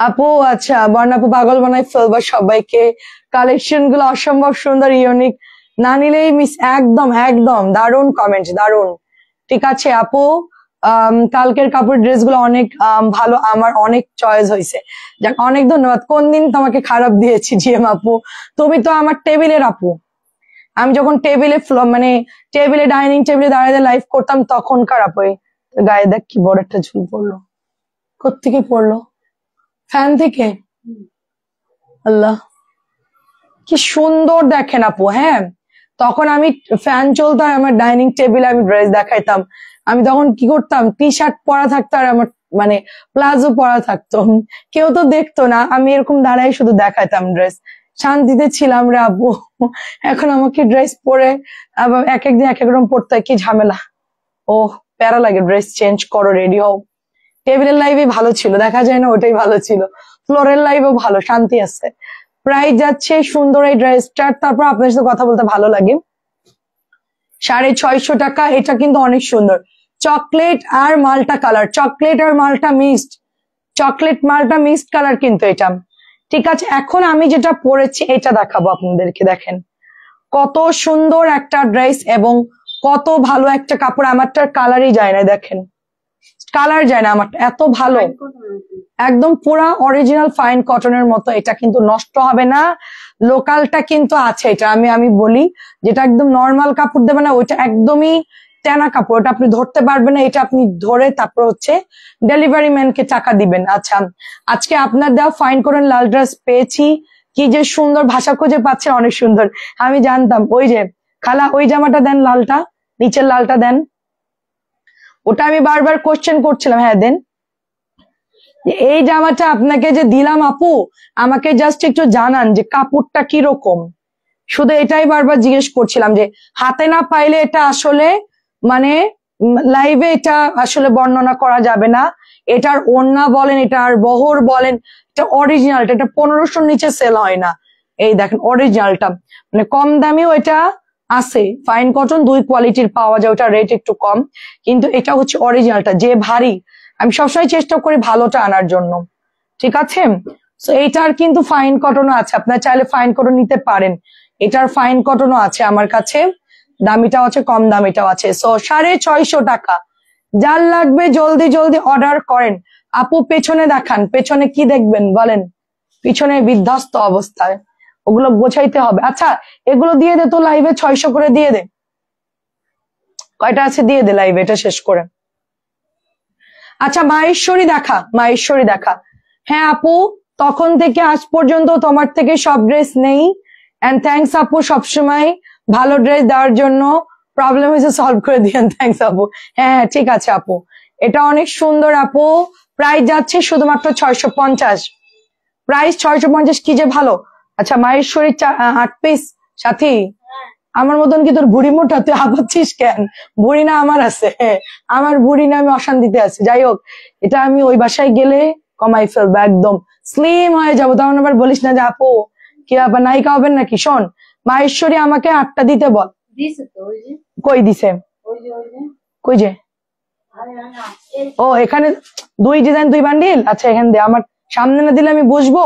S1: আপু। আচ্ছা বর্ণাপু পাগল বানাই ফেলবা সবাইকে, কালেকশন গুলো অসম্ভব সুন্দর, ইউনিক, না নিলেই মিস। একদম একদম দারুণ কমেন্ট, দারুণ। ঠিক আছে আপু, কালকের কাপড় ড্রেস গুলো অনেক ভালো, আমার অনেক চয়েস হয়েছে। যাক, অনেক ধন্যবাদ। কোন দিন তোমাকে খারাপ দিয়েছি জিএম আপু? তুমি তো আমার টেবিলের আপু। আমি যখন টেবিলে মানে টেবিলে ডাইনিং টেবিলে দাঁড়িয়ে লাইভ করতাম তখনকার আপু। গায়ে দেখ কি বড় একটা ঝুল পড়লো, কোত্থেকে পড়লো? ফ্যান থেকে। আল্লাহ কি সুন্দর দেখেন আপু। হ্যাঁ, তখন আমি ফ্যান চলতো আর আমার ডাইনিং টেবিলে আমি ড্রেস দেখাইতাম। আমি তখন কি করতাম, টি শার্ট পরা থাকতো আর আমার মানে প্লাজো পরা থাকতো, কেউ তো দেখতো না, আমি এরকম দাঁড়াই শুধু দেখাইতাম ড্রেস। শান্তিতে ছিলাম রে আব্বু। এখন আমাকে ড্রেস পরে আবার এক একদিন এক এক রকম পড়তে হয়, কি ঝামেলা। ও প্যারা লাগে, ড্রেস চেঞ্জ করো, রেডি হও। টেবিলের লাইভে ভালো ছিল, দেখা যায় না, ওটাই ভালো ছিল। ফ্লোরের লাইভও ভালো, শান্তি আছে। প্রাইস যাচ্ছে সুন্দর এই ড্রেসটার, তারপর আপনার সাথে কথা বলতে ভালো লাগে। 650 টাকা, এটা কিন্তু অনেক সুন্দর। চকলেট আর মালটা কালার, চকলেট আর মালটা মিক্সড, চকলেট মালটা মিক্সড কালার কিন্তু এটা। ঠিক আছে, এখন আমি যেটা পরেছি এটা দেখাবো আপনাদেরকে। দেখেন কত সুন্দর একটা ড্রেস এবং কত ভালো একটা কাপড়। আমারটার কালারই যায় না, দেখেন কালার যায় না আমারটা, এত ভালো, একদম পুরা অরিজিনাল ফাইন কটনের মতো। এটা কিন্তু নষ্ট হবে না, লোকালটা কিন্তু আছে। এটা আমি বলি, যেটা একদম নর্মাল কাপড় দেবে না, ওইটা একদমই তেনা কাপড়, ওটা আপনি ধরতে পারবেন না। এটা আপনি ধরে তারপর হচ্ছে ডেলিভারি ম্যানকে টাকা দিবেন। আচ্ছা, আজকে আপনার দেওয়া ফাইন কটন লাল ড্রেস পেয়েছি, কি যে সুন্দর, ভাষা খুঁজে পাচ্ছেন, অনেক সুন্দর। আমি জানতাম। ওই যে খালা, ওই জামাটা দেন, লালটা, নিচের লালটা দেন, ওটা আমি বারবার কোশ্চেন করছিলাম। হ্যাঁ দেন। এই জামাটা আপনাকে যে দিলাম আপু, আমাকে জাস্ট একটু জানান যে কাপড়টা কিরকম, শুধু এটাই বারবার জিজ্ঞেস করছিলাম। যে হাতে না পাইলে এটা আসলে মানে লাইভে এটা আসলে বর্ণনা করা যাবে না। এটার ওড়না বলেন, এটার বহর বলেন, এটা অরিজিনাল, এটা 1500 নিচে সেল হয় না। এই দেখেন অরিজিনালটা, মানে কম দামিও এটা আছে। ফাইন কটন দুই কোয়ালিটির পাওয়া যায়, ওটা রেট একটু কম, কিন্তু এটা হচ্ছে অরিজিনালটা। যে ভারী, আমি সবসময় চেষ্টা করি ভালোটা আনার জন্য। ঠিক আছে, তো এইটার কিন্তু ফাইন কটনও আছে, আপনার চাইলে ফাইন কটন নিতে পারেন। এটার ফাইন কটনও আছে আমার কাছে, দামিটাও আছে, কম দামিটাও আছে। সো 650 টাকা। যার লাগবে জলদি জলদি অর্ডার করেন। আপু পেছনে দেখান, পেছনে কি দেখবেন বলেন? পিছনে বিধ্বস্ত অবস্থায়, ওগুলো গোছাইতে হবে। আচ্ছা এগুলো দিয়ে দে তো লাইভে, 600 করে দিয়ে দে। কয়টা আছে দিয়ে দে লাইভে, এটা শেষ করে। আচ্ছা মাহেশ্বরী দেখা, মাহেশ্বরী দেখা। হ্যাঁ আপু, তখন থেকে আজ পর্যন্ত তোমার থেকে সব ড্রেস নেই। এন্ড থ্যাংকস আপু, সবসময় ভালো ড্রেস দেওয়ার জন্য। প্রবলেম হয়েছে সলভ করে দিয়েন, থ্যাংকস আপু। হ্যাঁ ঠিক আছে আপু, এটা অনেক সুন্দর আপু। প্রাইস যাচ্ছে শুধুমাত্র 650, প্রাইস 650, কি যে ভালো। আচ্ছা মাহেশ্বরী 8 পিস সাথী, আমার মতন কি তোর বুড়ি মোটা? তুই আপাচ্ছিস কেন? বুড়ি না আমার আছে, আমার বুড়ি না, আমি অশান্তিতে আছি। যাই হোক, এটা আমি ওই বাসায় গেলে কমাই ফেলবো, একদম স্লিম হয়ে যাবো। তখন আবার বলিস না যে আপু কি ব্যাপার, নায়িকা হবেন নাকি? শোন, মাহেশ্বরী আমাকে 8টা দিতে বল। কই দিছে? কই যে? ও এখানে 2 ডিজাইন 2 বান্ডিল। আচ্ছা এখানে দে, আমার সামনে না দিলে আমি বুঝবো?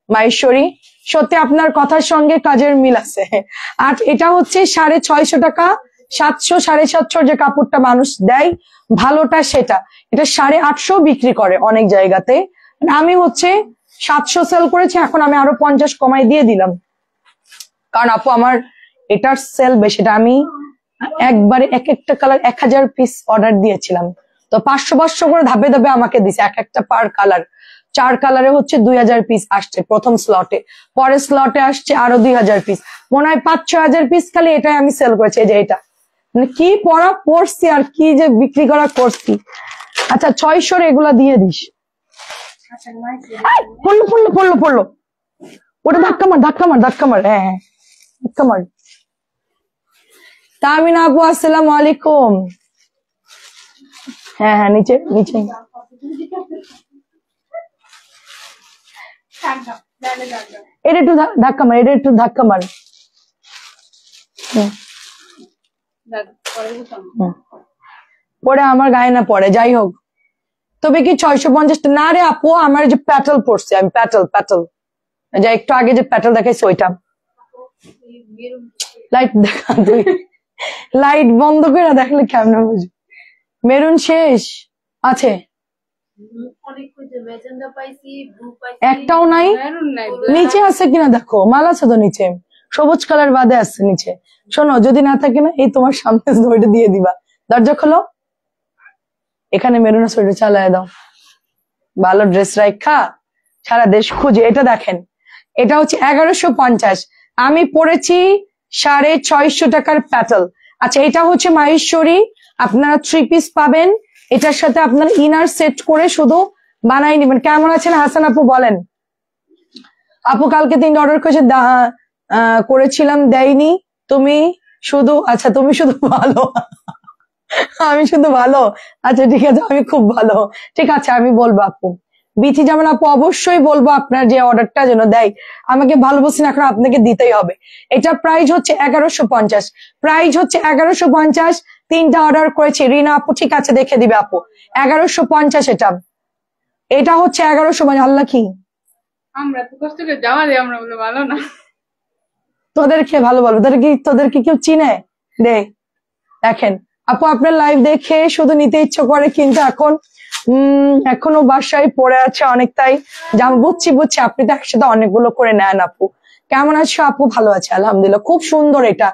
S1: মাহেশ্বরী সত্যি আপনার কথার সঙ্গে কাজের মিল আছে। আর এটা হচ্ছে 650 টাকা। 700 750 যে কাপড়টা মানুষ দেয় ভালোটা, সেটা এটা 850 বিক্রি করে অনেক জায়গাতে। আমি হচ্ছে 700 সেল করেছি, এখন আমি আরো 50 কমাই দিয়ে দিলাম, কারণ আপু আমার এটার সেল বেশি, এটা আমি একবারে এক একটা কালার 1000 পিস অর্ডার দিয়েছিলাম, তো 500 করে ধাপে ধাপে আমাকে দিছে, এক একটা পার কালার। 4 কালারে হচ্ছে 2000 পিস আসছে প্রথম স্লটে, পরের স্লটে আসছে আরো 2000 পিস, মনে হয় 5-6 হাজার পিস খালি এটাই আমি সেল করেছি। এই যে এটা মানে কি পড়া পড়ছি আর কি যে বিক্রি করা করছি। আচ্ছা 600 এগুলা দিয়ে দিস।
S2: আচ্ছা নাই
S1: পড়লো পড়লো পড়লো পড়লো, ওটা ধাক্কা মার ধাক্কা মার ধাক্কা মার, হ্যাঁ হ্যাঁ ধাক্কা মার। তামিনা আপু আসসালামু আলাইকুম। হ্যাঁ হ্যাঁ নিচে নিচে। এটা একটু ধাক্কা মার, এটা একটু ধাক্কা মার। হুম, হুম। পরে আমার গায়ে না পড়ে, যাই হোক। তবে কি 650 না রে আপু, আমার যে প্যাটেল পড়ছে, আমি প্যাটেল প্যাটেল যা একটু আগে যে প্যাটেল দেখাইছি ওইটা। লাইট দেখা, তুই লাইট বন্ধ করে দেখলে কেমন বুঝবি। মেরুন শেষ আছে, একটাও নাই।
S2: মেরুন নাই,
S1: নিচে আছে কিনা দেখো, মাল আছে তো নিচে, সবুজ কালার বাদে আছে নিচে। শোনো যদি না থাকে না, এই তোমার সামনে ওইটা দিয়ে দিবা, দরজা খোলো, এখানে মেরুন আছে ওইটা চালায় দাও। ভালো ড্রেস রাখা সারা দেশ খুঁজে। এটা দেখেন, এটা হচ্ছে 1150, আমি পড়েছি 650 টাকার প্যাটেল। আচ্ছা এটা হচ্ছে মাহেশ্বরী, আপনারা 3 পিস পাবেন, এটার সাথে আপনার ইনার সেট করে শুধু বানাই নিবেন। কেমন আছেন হাসান আপু বলেন? আপু কালকে 3টা অর্ডার করেছিলাম দেয়নি, তুমি শুধু, আচ্ছা তুমি শুধু ভালো, আমি শুধু ভালো, আচ্ছা ঠিক আছে আমি খুব ভালো, ঠিক আছে আমি বলবো আপু। বিথি যেমন আপু অবশ্যই বলবো আপনার যে অর্ডারটা যেন দেয়, আমাকে ভালোবাসেন এখন আপনাকে দিতেই হবে। এটা প্রাইস হচ্ছে 1150, প্রাইস হচ্ছে 1150, 3টা অর্ডার করেছি। রিনা আপু ঠিক আছে দেখে দিবে আপু, 1150 এটা, এটা হচ্ছে 1150। আল্লাহ কি
S2: আমরা তো কষ্ট করে জামা দিই, আমরা বলে ভালো না।
S1: তোদেরকে ভালো বলবো, তোদেরকে কেউ চিনে দে। দেখেন আপু আপনার লাইভ দেখে শুধু নিতে ইচ্ছে করে, কিন্তু এখনো বাসায় পড়ে আছে অনেক, তাই বুঝছি বুঝছি, আপনি তো একসাথে অনেকগুলো করে নেন। আপু কেমন আছো? আপু ভালো আছে আলহামদুলিল্লাহ, খুব সুন্দর এটা,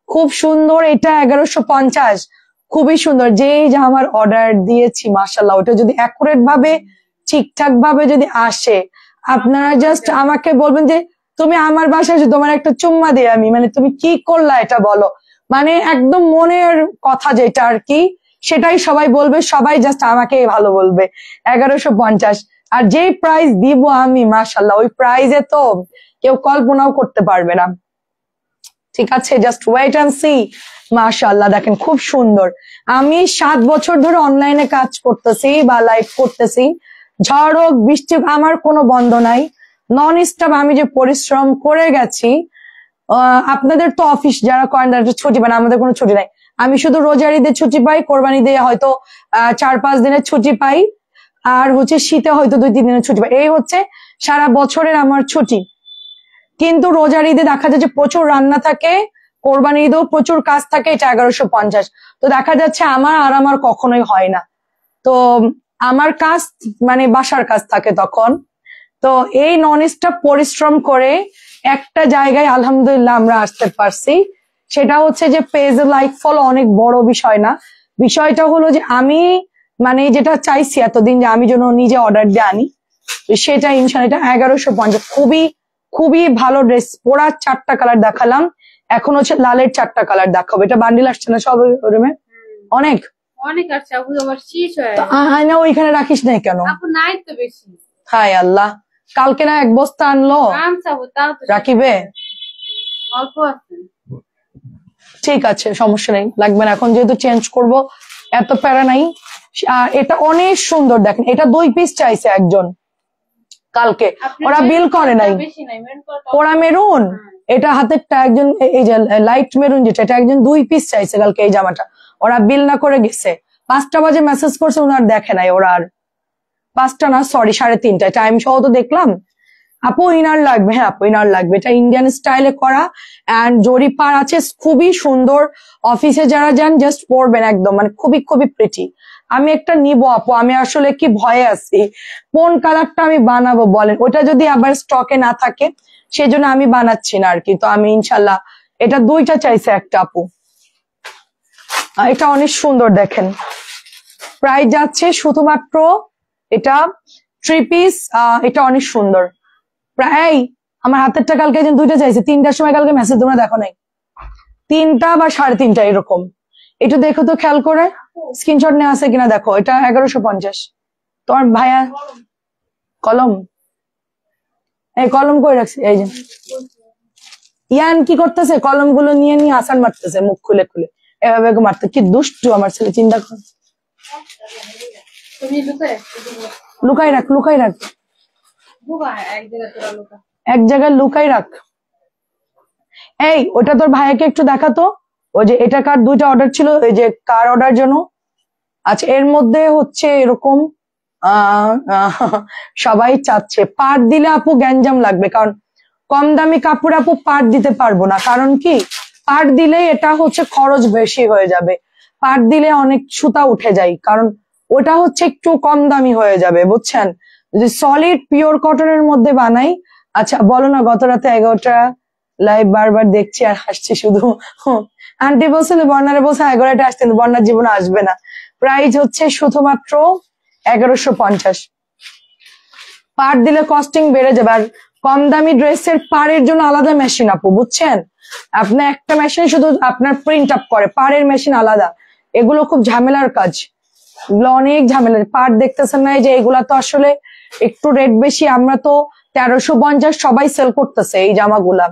S1: খুব সুন্দর এটা, 1150, খুবই সুন্দর। যেই জামার অর্ডার দিয়েছি মাশাআল্লাহ, ওটা যদি অ্যাকুরেট ভাবে ঠিকঠাক ভাবে যদি আসে, আপনারা জাস্ট আমাকে বলবেন যে তুমি আমার বাসায় এসে তোমার একটা চুম্মা দিয়ে আমি, মানে তুমি কি করলা এটা বলো, মানে একদম মনের কথা যেটা আর কি, সেটাই সবাই বলবে, সবাই জাস্ট আমাকে ভালো বলবে। 1150, আর যেই প্রাইস দিব আমি মাশাআল্লাহ, ওই প্রাইজে তো কেউ কল্পনাও করতে পারবে না। ঠিক আছে, জাস্ট ওয়েট অ্যান্ড সি। মাশাআল্লাহ দেখেন খুব সুন্দর। আমি 7 বছর ধরে অনলাইনে কাজ করতেছি বা লাইভ করতেছি, ঝড় হোক বৃষ্টি হোক আমার কোনো বন্ধ নাই, নন স্টপ আমি যে পরিশ্রম করে গেছি। আপনাদের তো অফিস যারা করেন তারা ছুটি পান, আমাদের কোনো ছুটি নাই। আমি শুধু রোজার ঈদের ছুটি পাই, কোরবানি দিয়ে হয়তো 4-5 দিনের ছুটি পাই, আর হচ্ছে শীতে হয়তো 2-3 দিনের ছুটি পাই, এই হচ্ছে সারা বছরের আমার ছুটি। কিন্তু রোজার ঈদে দেখা যায় যে প্রচুর রান্না থাকে, কোরবানি ঈদেও প্রচুর কাজ থাকে, এটা 1150। তো দেখা যাচ্ছে আমার কখনোই হয় না, তো আমার কাজ মানে বাসার কাজ থাকে তখন। তো এই নন স্টপ পরিশ্রম করে একটা জায়গায় আলহামদুলিল্লাহ আমরা আসতে পারছি। সেটা হচ্ছে যে পেজে লাইক ফলো অনেক বড় বিষয় না, বিষয়টা হলো যে আমি মানে যেটা চাইছি এতদিন যে আমি যেন নিজে অর্ডার দিয়ে আনি, সেটা ইনশাল্লাহ। এটা 1150, খুবই খুবই ভালো ড্রেস। ওরা 4টা কালার দেখালাম, এখন হচ্ছে লালের 4টা কালার দেখাবো। এটা বান্ডিল আসছে না সব রুমে, অনেক
S2: অনেক আছে আপু, আবার শেষ হয়।
S1: তো আয়না ওইখানে রাখিস নাই কেন?
S2: আপু নাই তো বেশি।
S1: হায় আল্লাহ, কালকে না 1 বস্তা আনলো,
S2: আনছে আপু, তাও তো
S1: রাখিবে?
S2: অল্প আছে।
S1: ঠিক আছে সমস্যা নেই, লাগবে না এখন, যেহেতু চেঞ্জ করব এত প্যারা নাই। এটা অনেক সুন্দর দেখেন, এটা 2 পিস চাইছে একজন কালকে, ওরা বিল করে নাই।
S2: বেশি নাই, মেরুন
S1: ওরা মেরুন, এটা হাতেরটা একজন, এই যে লাইট মেরুন যেটা, এটা একজন 2 পিস চাইছে কালকে এই জামাটা, ওরা বিল না করে গেছে। 5টা বাজে মেসেজ করছে, ওনার দেখে নাই, ওরা আর 5টা না সরি 3:30 টাইম সহ তো দেখলাম। আপু ইনার লাগবে? হ্যাঁ আপু ইনার লাগবে, এটা ইন্ডিয়ান স্টাইলে করা এন্ড জরি পার আছে, খুবই সুন্দর। অফিসে যারা যান জাস্ট পরবেন একদম, মানে খুবই খুবই প্রিটি। আমি একটা নিবো আপু, আমি আসলে কি ভয়ে আছি কোন কালারটা আমি বানাবো বলেন, ওটা যদি আবার স্টকে না থাকে সেজন্য আমি বানাচ্ছি না আর কি। তো আমি ইনশাল্লাহ এটা দুইটা চাইছে একটা আপু। এটা অনেক সুন্দর দেখেন, প্রাইস যাচ্ছে শুধুমাত্র এটা 3 পিস। এটা অনেক সুন্দর। প্রায় আমার হাতেরটা কালকে একজন দুইটা চাইছে, 3টার সময় কালকে মেসেজ তোমরা দেখো নাই, 3টা বা 3:30 এরকম। একটু দেখো তো খেয়াল করে, স্ক্রিনশট নিয়ে আছে কিনা দেখো। এটা 1150। তোমার ভাইয়া কলম, এই কলম করে রাখছি, এই যে ইয়ান কি করতেছে, কলম গুলো নিয়ে নিয়ে আসান মারতেছে মুখ খুলে খুলে, এভাবে মারতে। কি দুষ্টু আমার ছেলে, চিন্তা কর। লুকাই রাখ, লুকাই রাখ, এক জায়গায় লুকাই রাখ। এই ওটা তোর ভাইয়াকে একটু দেখাতো, ওই যে এটা কার দুইটা অর্ডার ছিল, এই যে কার অর্ডার জন্য। আচ্ছা, এর মধ্যে হচ্ছে এরকম সবাই চাচ্ছে পাট দিলে আপু গ্যাঞ্জাম লাগবে, কারণ কম দামি কাপড় আপু পাট দিতে পারবো না। কারণ কি, পাট দিলে এটা হচ্ছে খরচ বেশি হয়ে যাবে, পাট দিলে অনেক সুতা উঠে যায়, কারণ ওটা হচ্ছে একটু কম দামি হয়ে যাবে, বুঝছেন। যদি সলিড পিওর কটনের মধ্যে বানাই। আচ্ছা বলো না, গত রাতে 11টা লাইভ বারবার দেখছি আর হাসছি শুধু। আন্টি বলছিল, বর্ণারে বলছে 11টা আসতে, কিন্তু বর্ণার জীবনে আসবে না। প্রাইস হচ্ছে শুধুমাত্র 1150। পার দিলে কস্টিং বেড়ে যাবে। আর কম দামি ড্রেসের পাড়ের জন্য আলাদা মেশিন আপু, বুঝছেন। আপনার একটা মেশিন শুধু আপনার প্রিন্ট আপ করে, পাড়ের মেশিন আলাদা। এগুলো খুব ঝামেলার কাজ, এগুলো অনেক ঝামেলার। পাড় দেখতেছেন না, যে এগুলা তো আসলে একটু রেট বেশি। আমরা তো 1350 সবাই সেল করতেছে এই জামাগুলা,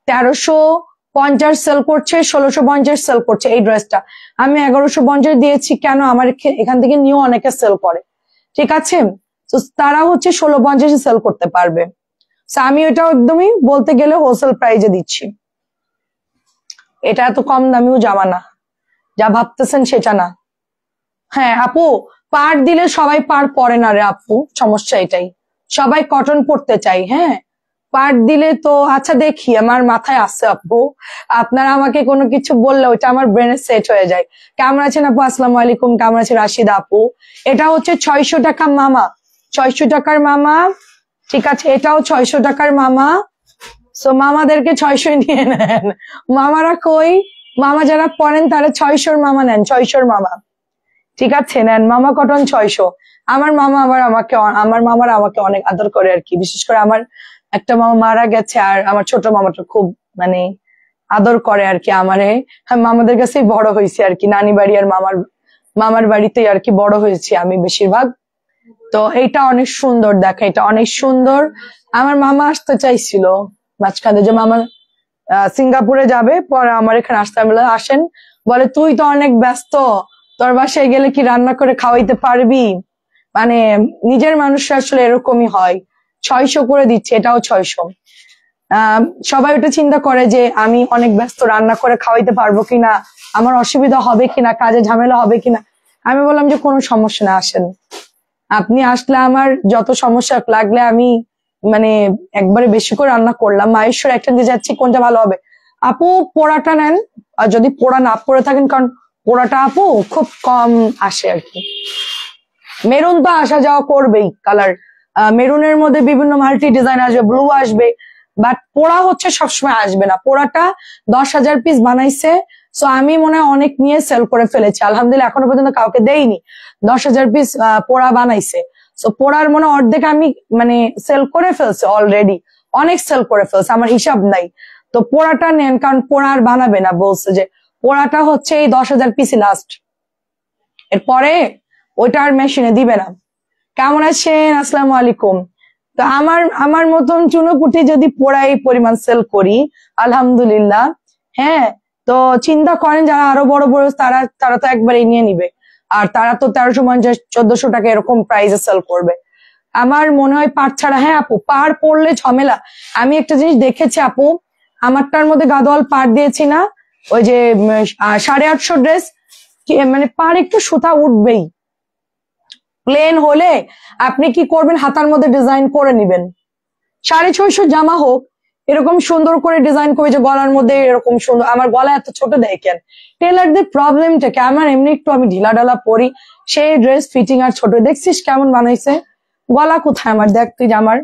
S1: 1350 সেল করছে, 1650 সেল করছে এই ড্রেসটা। আমি 1150 দিয়েছি কেন, আমার এখান থেকে নিয়েও অনেকে সেল করে, ঠিক আছে। তো তারা হচ্ছে 1650 সেল করতে পারবে। আমি এটা একদমই বলতে গেলে হোলসেল প্রাইজে দিচ্ছি। এটা এত কম দামিও জামা না, যা ভাবতেছেন সেটা না। হ্যাঁ আপু, পাড় দিলে সবাই পাড় পরে না রে আপু, সমস্যা এটাই, সবাই কটন পরতে চাই। হ্যাঁ, পার্ট দিলে তো আচ্ছা দেখি, আমার মাথায় আসছে আপু, আপনারা আমাকে কোনো কিছু বললে ওইটা আমার ব্রেনে সেট হয়ে যায়। কেমন আছেন আপু? আসসালামু আলাইকুম। কেমন আছে রাশিদা আপু? এটা হচ্ছে 600 টাকা মামা, 600 টাকার মামা, ঠিক আছে। এটাও 600 টাকার মামা। সো মামাদেরকে 600 নিয়ে নেন। মামারা কই? মামা যারা পড়েন তারা 600 মামা নেন, 600 মামা, ঠিক আছে, নেন মামা কটন 600। আমার মামা আমার মামারা আমাকে অনেক আদর করে আর কি। বিশেষ করে আমার একটা মামা মারা গেছে, আর আমার ছোট মামাটা খুব মানে আদর করে আর কি আমারে। মামাদের কাছেই বড় হয়েছে আর কি, নানি বাড়ি আর মামার বাড়িতেই আর কি বড় হয়েছি আমি বেশিরভাগ। তো এইটা অনেক সুন্দর, দেখা এটা অনেক সুন্দর। আমার মামা আসতে চাইছিল মাঝখানে, যে মামা সিঙ্গাপুরে যাবে, পরে আমার এখানে আসতে বলে, আসেন, বলে তুই তো অনেক ব্যস্ত, তোর বাসায় গেলে কি রান্না করে খাওয়াইতে পারবি? মানে নিজের মানুষরা আসলে এরকমই হয়। 600 করে দিচ্ছে, এটাও 600। সবাই ওটা চিন্তা করে যে আমি অনেক ব্যস্ত, রান্না করে খাওয়াইতে পারবো কিনা, আমার অসুবিধা হবে কিনা, কাজে ঝামেলা হবে কিনা। আমি বললাম যে কোনো সমস্যা না, আসেন, আপনি আসলে আমার যত সমস্যা লাগলে আমি মানে একবারে বেশি করে রান্না করলাম। মায়েশ্বর একটা দিয়ে যাচ্ছি, কোনটা ভালো হবে? আপু পোড়াটা নেন, আর যদি পোড়া না পরে থাকেন, কারণ পোড়াটা আপু খুব কম আসে আর কি। মেরুন তো আসা যাওয়া করবেই, কালার মেরুনের মধ্যে বিভিন্ন মাল্টি ডিজাইন আসবে, ব্লু আসবে, বাট পোড়া হচ্ছে সবসময় আসবে না। পোড়াটা 10,000 পিস বানাইছে, সো আমি মনে হয় অনেক নিয়ে সেল করে ফেলেছি আলহামদুলিল্লাহ, এখনো পর্যন্ত কাউকে দেইনি। 10,000 পিস পোড়া বানাইছে, সো পোড়ার মনে অর্ধেক আমি মানে সেল করে ফেলছে অলরেডি, অনেক সেল করে ফেলছে, আমার হিসাব নাই। তো পোড়াটা নেন, কারণ পোড়া আর বানাবে না, বলছে যে পোড়াটা হচ্ছে এই 10,000 পিসই লাস্ট, এরপরে ওইটা আর মেশিনে দিবে না। কেমন আছেন? আসসালামু আলাইকুম। তো আমার মতন চুনোপুটি যদি পোড়াই পরিমাণ সেল করি আলহামদুলিল্লাহ, হ্যাঁ, তো চিন্তা করেন যারা আরো বড় বড়, তারা তো একবারে নিয়ে নিবে, আর তারা তো 1350 1400 টাকা এরকম প্রাইসে সেল করবে। আমার মনে হয় পাড় ছাড়া, হ্যাঁ আপু, পাড় পড়লে ঝামেলা। আমি একটা জিনিস দেখেছি আপু, আমারটার মধ্যে গাদোয়াল পাড় দিয়েছি না, ওই যে 850 ড্রেস, মানে পাড় একটু সুতা উঠবেই। প্লেন হলে আপনি কি করবেন, হাতার মধ্যে ডিজাইন করে নিবেন। 650 জামা হোক, এরকম সুন্দর করে ডিজাইন করে, যে গলার মধ্যে এরকম সুন্দর। আমার গলা এত ছোট দেয় কেন? টেলারদের প্রবলেমটা কি? আমার এমনি একটু আমি ঢিলা ঢালা পরি, সেই ড্রেস ফিটিং আর ছোট। দেখছিস কেমন বানাইছে? গলা কোথায় আমার? দেখ তুই আমার,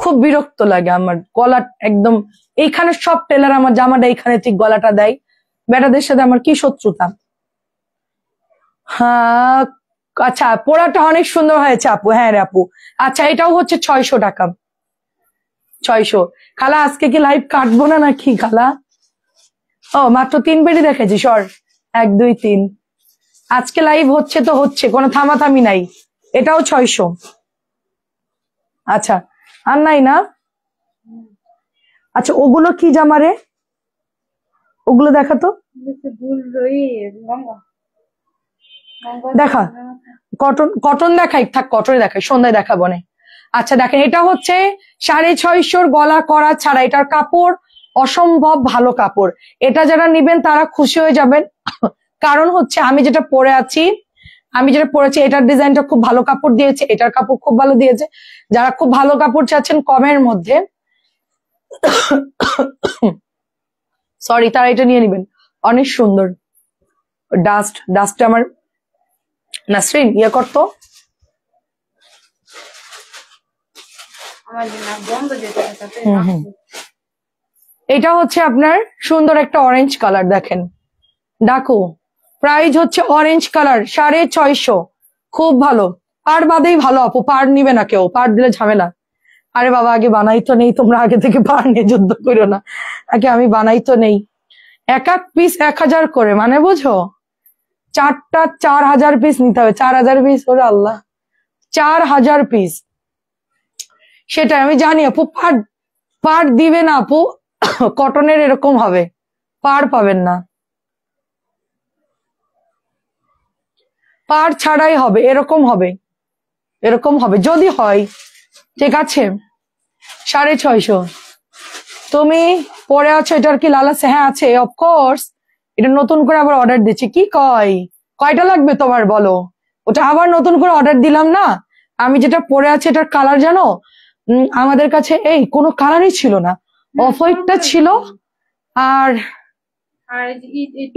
S1: খুব বিরক্ত লাগে আমার গলা একদম। এইখানে সব টেলার আমার জামাটা এইখানে ঠিক গলাটা দেয়। বেটাদের সাথে আমার কি শত্রুতা। হ্যাঁ আচ্ছা, পোড়াটা অনেক সুন্দর হয়েছে আপু। হ্যাঁ রে আপু। আচ্ছা এটাও হচ্ছে 600 টাকা। 600। খালা আজকে কি লাইভ কাটবো না নাকি খালা? ও মাত্র 3 পেটি দেখেছি, সর 1 2 3। আজকে লাইভ হচ্ছে তো হচ্ছে, কোনো থামাথামি নাই। এটাও 600। আচ্ছা আর নাই না? আচ্ছা ওগুলো কি জামা রে? ওগুলো দেখাতো। দেখা কটন, কটন দেখাই থাক, কটনে দেখাই, সন্ধ্যায় দেখাবো না। আচ্ছা দেখেন, এটা হচ্ছে 650 গলা করা ছাড়া। এটার কাপড় অসম্ভব ভালো কাপড়। এটা যারা নিবেন তারা খুশি হয়ে যাবেন। কারণ হচ্ছে আমি যেটা পরেছি এটার ডিজাইনটা খুব ভালো কাপড় দিয়েছে, এটার কাপড় খুব ভালো দিয়েছে। যারা খুব ভালো কাপড় চাচ্ছেন কমের মধ্যে, সরি, তারা এটা নিয়ে নিবেন। অনেক সুন্দর। ডাস্ট আমার নাসরিন ইয়ে করতো। এটা হচ্ছে আপনার সুন্দর একটা অরেঞ্জ কালার, দেখেন ডাকো। প্রাইস হচ্ছে অরেঞ্জ কালার 650। খুব ভালো। পার বাদেই ভালো আপু, পার নিবে না কেউ, পার দিলে ঝামেলা। আরে বাবা আগে বানাই তো নেই, তোমরা আগে থেকে পার নিয়ে যুদ্ধ করো না। আগে আমি বানাই তো নেই। এক পিস 1000 করে, মানে বুঝো 4টা 4000 পিস নিতে হবে। 4000 পিস, ওরে আল্লাহ, 4000 পিস। সেটাই আমি জানি আপু। পার দিবে না আপু। কটনের এরকম হবে, পার পাবেন না। পার ছাড়াই হবে, এরকম হবে, এরকম হবে যদি হয়। ঠিক আছে 650। তুমি পরে আছো, এটার কি লাল আছে? হ্যাঁ আছে, অফকোর্স। এটা নতুন করে আবার অর্ডার দিচ্ছি। কি কয়টা লাগবে তোমার বলো? ওটা আবার নতুন করে অর্ডার দিলাম না। আমি যেটা পরে আছে এটার কালার জানো, আমাদের কাছে এই কোনো কালারই ছিল না। অফ হোয়াইটটা ছিল আর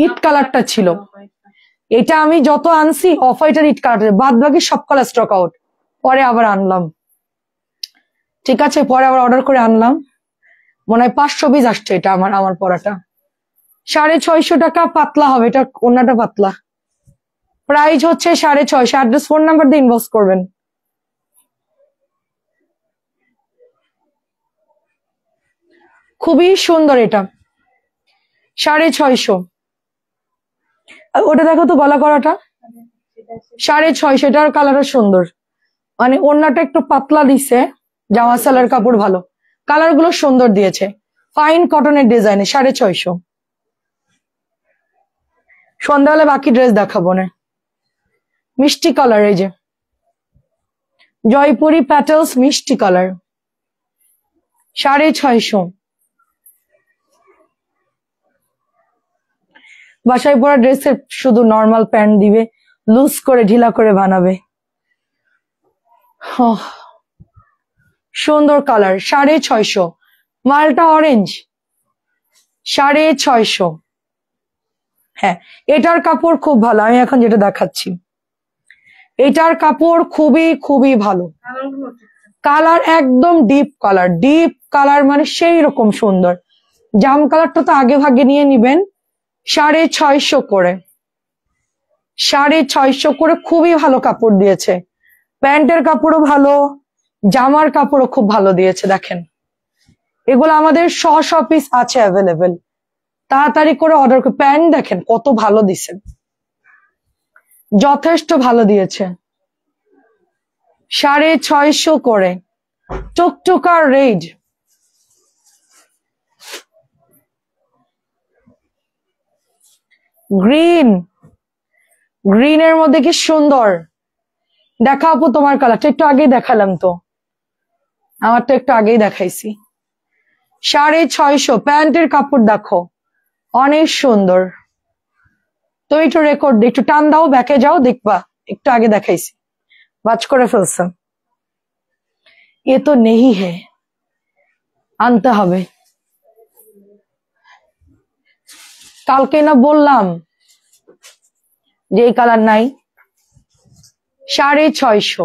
S1: ইট কালারটা ছিল। এটা আমি যত আনছি অফ হোয়াইট আর ইট কালার, বাদ বাকি সব কালার স্টক আউট। পরে আবার আনলাম, ঠিক আছে, পরে আবার অর্ডার করে আনলাম। মনে হয় 500 পিস আসছে এটা আমার পরাটা। 650 টাকা। পাতলা হবে এটা, ওন্নাটা পাতলা। প্রাইস হচ্ছে 650। অ্যাড্রেস ফোন নাম্বার দিয়ে ইনবক্স করবেন। খুবই সুন্দর এটা, 650। ওটা দেখো তো গলা করাটা, 650। এটার কালারও সুন্দর, মানে ওন্নাটা একটু পাতলা দিছে। জামা সালার কাপড় ভালো, কালার গুলো সুন্দর দিয়েছে। ফাইন কটনের ডিজাইনে 650। সন্ধ্যাবেলা বাকি ড্রেস দেখাবো না। মিষ্টি কালার, এই যে জয়পুরি প্যাটেলস মিষ্টি কালার, 650। বাসায় পরা ড্রেসের শুধু নর্মাল প্যান্ট দিবে, লুজ করে ঢিলা করে বানাবে। সুন্দর কালার, 650। মালটা অরেঞ্জ, 650। হ্যাঁ এটার কাপড় খুব ভালো। আমি এখন যেটা দেখাচ্ছি এটার কাপড় খুবই খুবই ভালো। কালার একদম ডিপ কালার, মানে সেই রকম সুন্দর। জাম কালারটা তো আগে ভাগে নিয়ে নিবেন। 650 করে, 650 করে। খুবই ভালো কাপড় দিয়েছে। প্যান্টের কাপড়ও ভালো, জামার কাপড়ও খুব ভালো দিয়েছে। দেখেন এগুলো আমাদের 100 পিস আছে অ্যাভেলেবেল। তাড়াতাড়ি করে অর্ডার করে। প্যান্ট দেখেন কত ভালো দিছে, যথেষ্ট ভালো দিয়েছে। 650 করে। টুকটুকার রেড, গ্রিনের মধ্যে কি সুন্দর। দেখা আপু তোমার কালারটা একটু আগেই দেখালাম তো, আমারটা একটু আগেই দেখাইছি। 650। প্যান্টের কাপড় দেখো অনেক সুন্দর। তো একটু রেকর্ড একটু টান দাও, ব্যাকে যাও, দেখবা একটু আগে দেখাইছি। বাজ করে ফেলছে। এ তো নেই হে, আনতে হবে। কালকে না বললাম যে এই কালার নাই। 650।